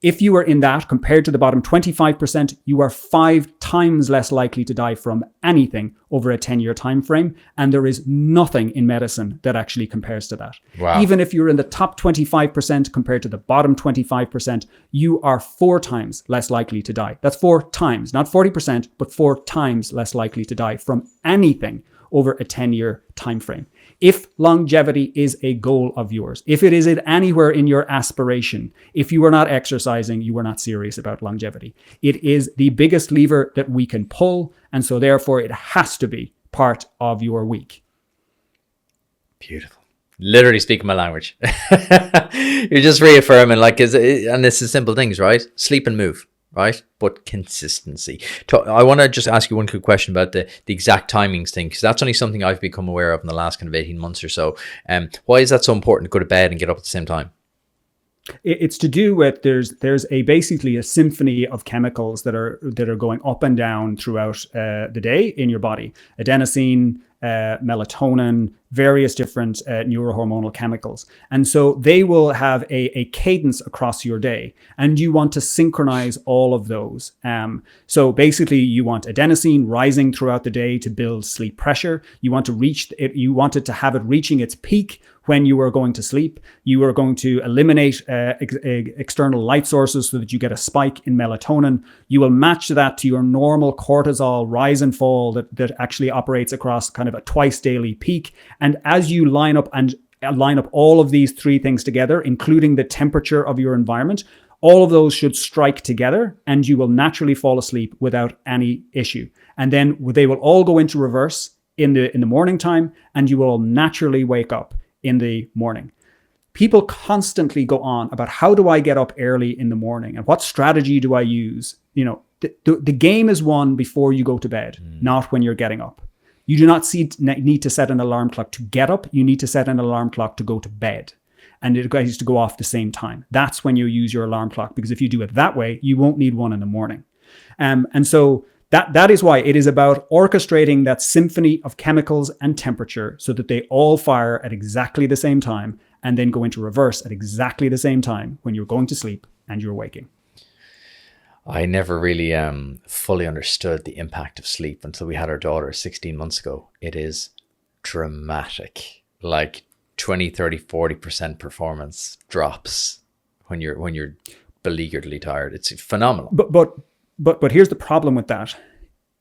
Speaker 2: if you are in that compared to the bottom 25%, you are 5 times less likely to die from anything over a 10-year time frame. And there is nothing in medicine that actually compares to that.
Speaker 1: Wow.
Speaker 2: Even if you're in the top 25% compared to the bottom 25%, you are 4 times less likely to die. That's 4 times, not 40%, but 4 times less likely to die from anything over a 10-year time frame. If longevity is a goal of yours, if it is anywhere in your aspiration, if you are not exercising, you are not serious about longevity. It is the biggest lever that we can pull, and so therefore it has to be part of your week.
Speaker 1: Beautiful. Literally speaking my language. You're just reaffirming, and this is simple things, right? Sleep and move. Right? But consistency. I want to just ask you one quick question about the exact timings thing, because that's only something I've become aware of in the last kind of 18 months or so. Why is that so important to go to bed and get up at the same time?
Speaker 2: It's to do with there's basically a symphony of chemicals that are going up and down throughout the day in your body. Adenosine, melatonin, various different neurohormonal chemicals. And so they will have a cadence across your day, and you want to synchronize all of those. So basically you want adenosine rising throughout the day to build sleep pressure. You want it to have it reaching its peak when you are going to sleep. You are going to eliminate external light sources so that you get a spike in melatonin. You will match that to your normal cortisol rise and fall that actually operates across kind of a twice daily peak. And as you line up all of these 3 things together, including the temperature of your environment, all of those should strike together, and you will naturally fall asleep without any issue. And then they will all go into reverse in the morning time, and you will naturally wake up in the morning. people constantly go on about how do I get up early in the morning and what strategy do I use? You know, the game is won before you go to bed, not when you're getting up. You do not need to set an alarm clock to get up. You need to set an alarm clock to go to bed. And it has to go off the same time. That's when you use your alarm clock, because if you do it that way, you won't need one in the morning. And so that is why it is about orchestrating that symphony of chemicals and temperature so that they all fire at exactly the same time and then go into reverse at exactly the same time when you're going to sleep and you're waking.
Speaker 1: I never really fully understood the impact of sleep until we had our daughter 16 months ago. It is dramatic. Like 20, 30, 40% performance drops when you're beleagueredly tired. It's phenomenal.
Speaker 2: But here's the problem with that.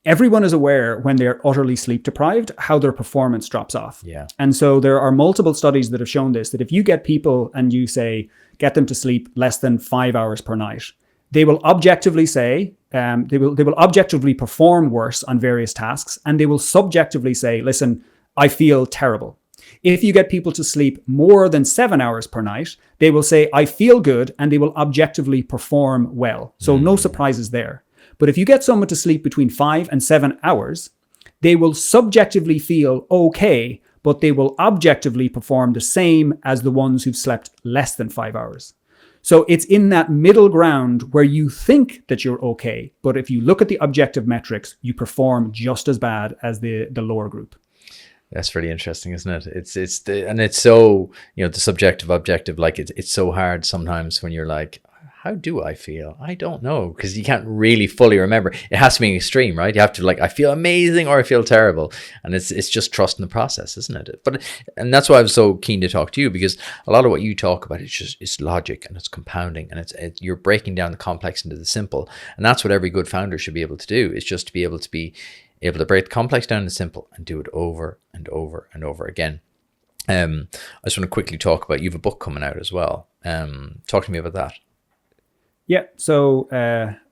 Speaker 2: Everyone is aware when they're utterly sleep deprived, how their performance drops off.
Speaker 1: Yeah.
Speaker 2: And so there are multiple studies that have shown this, that if you get people and you say, get them to sleep less than 5 hours per night, they will objectively say, they will objectively perform worse on various tasks. And they will subjectively say, listen, I feel terrible. If you get people to sleep more than 7 hours per night, they will say, I feel good, and they will objectively perform well. So no surprises there. But if you get someone to sleep between 5 and 7 hours, they will subjectively feel okay, but they will objectively perform the same as the ones who've slept less than 5 hours. So it's in that middle ground where you think that you're okay, but if you look at the objective metrics, you perform just as bad as the lower group.
Speaker 1: That's really interesting, isn't it? It's so, you know, the subjective, objective, like it's so hard sometimes when you're like, how do I feel? I don't know, because you can't really fully remember. It has to be an extreme, right? You have to, like, I feel amazing or I feel terrible. And it's just trusting the process, isn't it? And that's why I was so keen to talk to you, because a lot of what you talk about, it's logic and it's compounding, and you're breaking down the complex into the simple. And that's what every good founder should be able to do, is just to be able to break the complex down to simple and do it over and over and over again. I just want to quickly talk about, you have a book coming out as well. Talk to me about that.
Speaker 2: Yeah, so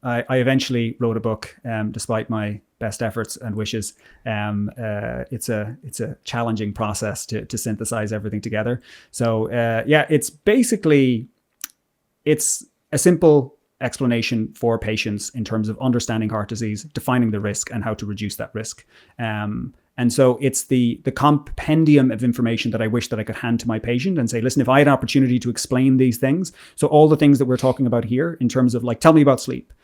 Speaker 2: I eventually wrote a book, despite my best efforts and wishes. It's a challenging process to synthesize everything together. So it's a simple explanation for patients in terms of understanding heart disease, defining the risk, and how to reduce that risk. And so it's the compendium of information that I wish that I could hand to my patient and say, listen, if I had an opportunity to explain these things, so all the things that we're talking about here in terms of, like, tell me about sleep,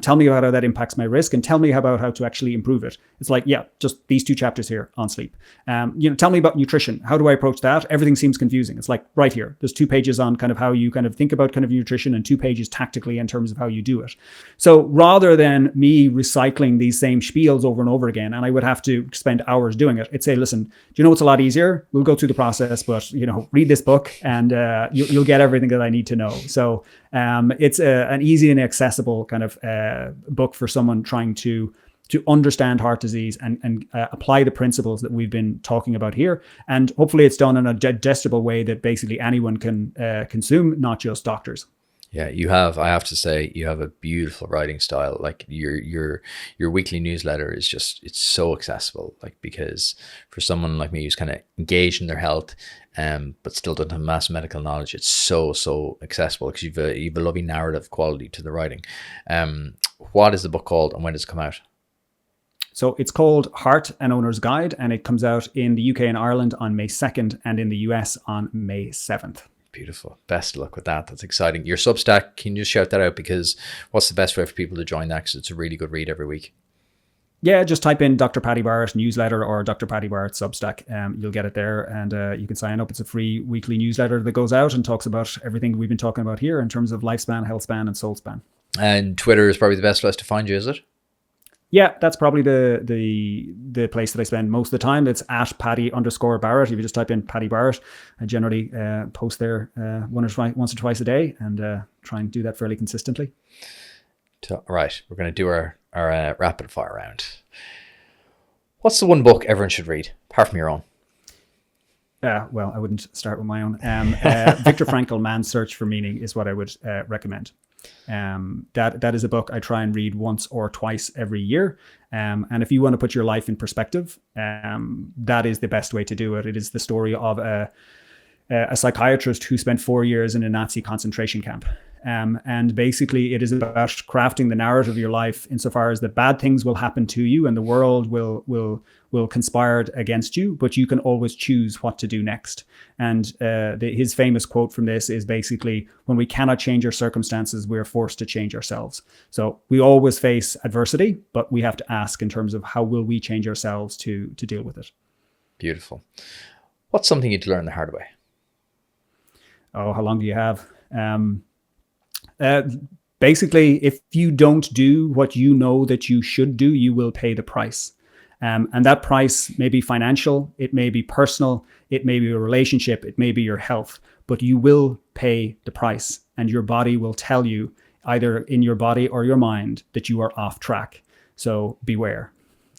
Speaker 2: tell me about how that impacts my risk, and tell me about how to actually improve it. It's like, yeah, just these 2 chapters here on sleep. Tell me about nutrition. How do I approach that? Everything seems confusing. It's like right here. There's 2 pages on kind of how you kind of think about kind of nutrition, and 2 pages tactically in terms of how you do it. So rather than me recycling these same spiels over and over again, and I would have to spend hours doing it, I'd say, listen, do you know what's a lot easier? We'll go through the process, but read this book and you'll get everything that I need to know. So it's an easy and accessible kind of book for someone trying to understand heart disease and apply the principles that we've been talking about here. And hopefully it's done in a digestible way that basically anyone can consume, not just doctors.
Speaker 1: Yeah, I have to say, you have a beautiful writing style. Like your weekly newsletter is just, it's so accessible. Like, because for someone like me who's kind of engaged in their health, but still doesn't have mass medical knowledge, it's so accessible, because you've a lovely narrative quality to the writing. What is the book called, and when does it come out?
Speaker 2: So it's called Heart: An Owner's Guide, and it comes out in the UK and Ireland on May 2nd and in the US on May 7th.
Speaker 1: Beautiful. Best of luck with that. That's exciting. Your Substack, can you just shout that out? Because what's the best way for people to join that? Because it's a really good read every week.
Speaker 2: Yeah, just type in Dr. Paddy Barrett newsletter or Dr. Paddy Barrett Substack. You'll get it there, and you can sign up. It's a free weekly newsletter that goes out and talks about everything we've been talking about here in terms of lifespan, health span, and soul span. And
Speaker 1: Twitter is probably the best place to find you, is it?
Speaker 2: Yeah, that's probably the place that I spend most of the time. It's at Paddy_Barrett. If you just type in Paddy Barrett, I generally post there once or twice a day, and try and do that fairly consistently.
Speaker 1: All right, we're going to do our rapid fire round. What's the one book everyone should read, apart from your own?
Speaker 2: Well, I wouldn't start with my own. Viktor Frankl, Man's Search for Meaning is what I would recommend. That is a book I try and read once or twice every year. And if you want to put your life in perspective, that is the best way to do it. It is the story of a psychiatrist who spent 4 years in a Nazi concentration camp. And basically it is about crafting the narrative of your life insofar as that bad things will happen to you and the world will conspire against you, but you can always choose what to do next. And his famous quote from this is basically, when we cannot change our circumstances, we're forced to change ourselves. So we always face adversity, but we have to ask in terms of how will we change ourselves to deal with it.
Speaker 1: Beautiful. What's something you'd learn the hard way?
Speaker 2: Oh, how long do you have? Basically, if you don't do what you know that you should do, you will pay the price. And that price may be financial, it may be personal, it may be a relationship, it may be your health, but you will pay the price, and your body will tell you, either in your body or your mind, that you are off track. So beware.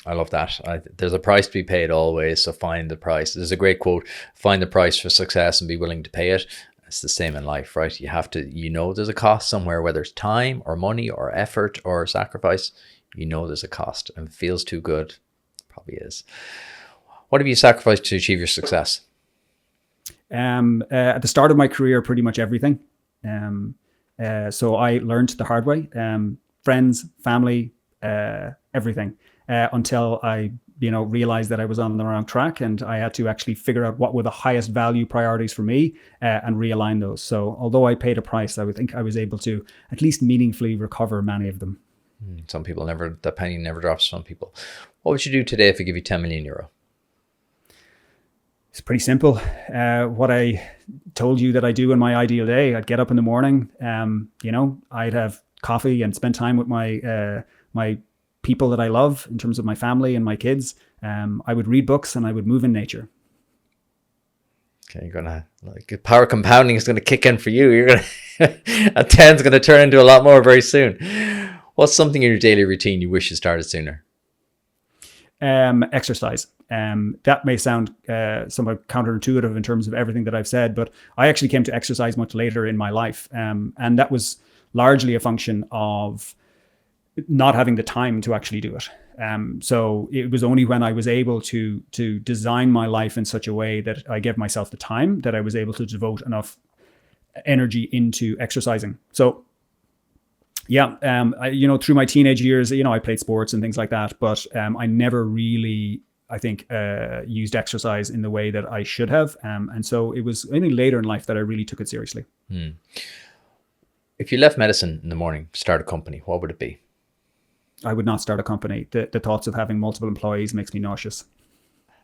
Speaker 1: I love that. There's a price to be paid always, so find the price. There's a great quote: find the price for success and be willing to pay it. It's the same in life, right? You have to, there's a cost somewhere, whether it's time or money or effort or sacrifice. There's a cost, and it feels too good. Probably is. What have you sacrificed to achieve your success?
Speaker 2: At the start of my career, pretty much everything. So I learned the hard way. Friends, family, everything. Until I, realized that I was on the wrong track, and I had to actually figure out what were the highest value priorities for me and realign those. So although I paid a price, I would think I was able to at least meaningfully recover many of them.
Speaker 1: Some people the penny never drops some people. What would you do today if I give you 10 million euro?
Speaker 2: It's pretty simple. What I told you that I do in my ideal day, I'd get up in the morning, I'd have coffee and spend time with my people that I love in terms of my family and my kids. I would read books and I would move in nature.
Speaker 1: Okay, power compounding is gonna kick in for you. You're gonna a 10 is gonna turn into a lot more very soon. What's something in your daily routine you wish you started sooner?
Speaker 2: Exercise. That may sound somewhat counterintuitive in terms of everything that I've said, but I actually came to exercise much later in my life, and that was largely a function of not having the time to actually do it. So it was only when I was able to design my life in such a way that I gave myself the time that I was able to devote enough energy into exercising. So yeah, through my teenage years, I played sports and things like that, but I never really, I think, used exercise in the way that I should have. And so it was only later in life that I really took it seriously.
Speaker 1: If you left medicine in the morning to start a company, what would it be?
Speaker 2: I would not start a company. The thoughts of having multiple employees makes me nauseous.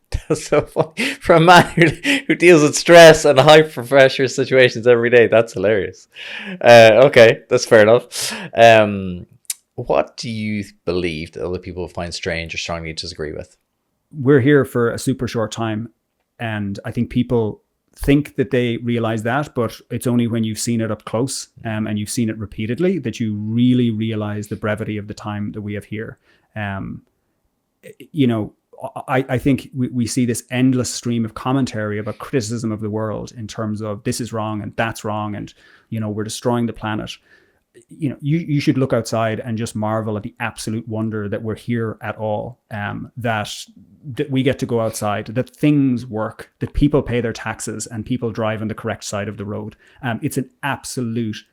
Speaker 1: That's so funny. For a man who deals with stress and high pressure situations every day, that's hilarious. Okay, that's fair enough. What do you believe that other people find strange or strongly disagree with?
Speaker 2: We're here for a super short time, and I think people think that they realize that, but it's only when you've seen it up close and you've seen it repeatedly that you really realize the brevity of the time that we have here. I think we see this endless stream of commentary about criticism of the world in terms of this is wrong and that's wrong, and we're destroying the planet. You should look outside and just marvel at the absolute wonder that we're here at all, that we get to go outside, that things work, that people pay their taxes and people drive on the correct side of the road. It's an absolute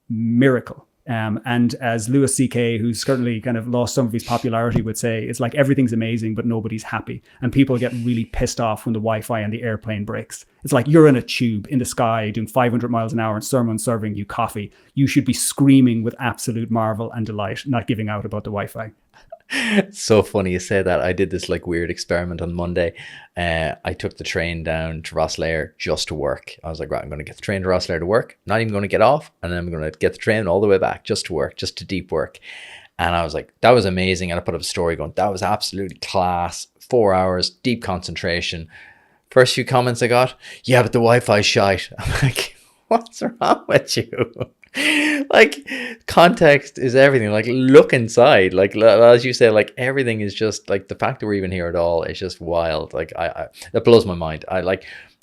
Speaker 2: miracle. And as Louis C.K., who's certainly kind of lost some of his popularity, would say, it's like everything's amazing, but nobody's happy. And people get really pissed off when the Wi-Fi and the airplane breaks. It's like you're in a tube in the sky doing 500 miles an hour and someone's serving you coffee. You should be screaming with absolute marvel and delight, not giving out about the Wi-Fi.
Speaker 1: It's so funny you say that. I did this weird experiment on Monday. I took the train down to Rosslare just to work. I was like, right, I'm going to get the train to Rosslare to work. Not even going to get off. And then I'm going to get the train all the way back just to work, just to deep work. And I was like, that was amazing. And I put up a story going, that was absolutely class. 4 hours, deep concentration. First few comments I got, yeah, but the Wi-Fi's shite. I'm like, what's wrong with you? Context is everything. Look inside. As you say, everything is just the fact that we're even here at all is just wild. I that blows my mind. I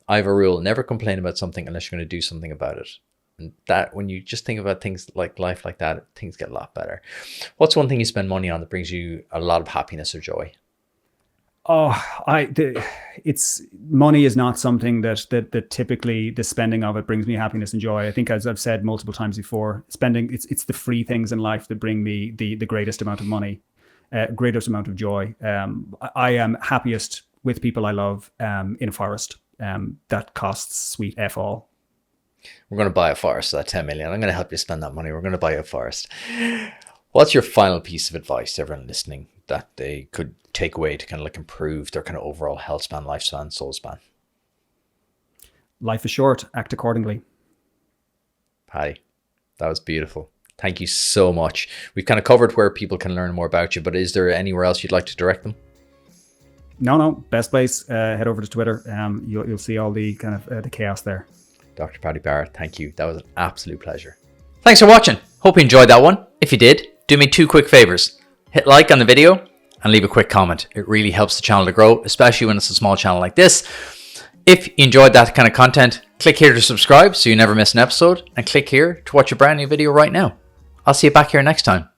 Speaker 1: have a rule: never complain about something unless you're going to do something about it. And that when you just think about things like life like that, things get a lot better. What's one thing you spend money on that brings you a lot of happiness or joy?
Speaker 2: It's money is not something that typically the spending of it brings me happiness and joy. I think, as I've said multiple times before, spending it's the free things in life that bring me the greatest amount of money, greatest amount of joy. I am happiest with people I love in a forest. That costs sweet F all.
Speaker 1: We're going to buy a forest, so that 10 million. I'm going to help you spend that money. We're going to buy a forest. What's your final piece of advice to everyone listening that they could take away to kind of like improve their kind of overall health span, lifespan, soul span?
Speaker 2: Life is short. Act accordingly.
Speaker 1: Paddy, that was beautiful. Thank you so much. We've kind of covered where people can learn more about you, but is there anywhere else you'd like to direct them?
Speaker 2: No. Best place. Head over to Twitter. You'll see all the kind of the chaos there.
Speaker 1: Dr. Paddy Barrett, thank you. That was an absolute pleasure. Thanks for watching. Hope you enjoyed that one. If you did, do me 2 quick favors. Hit like on the video and leave a quick comment. It really helps the channel to grow, especially when it's a small channel like this. If you enjoyed that kind of content, click here to subscribe so you never miss an episode, and click here to watch a brand new video right now. I'll see you back here next time.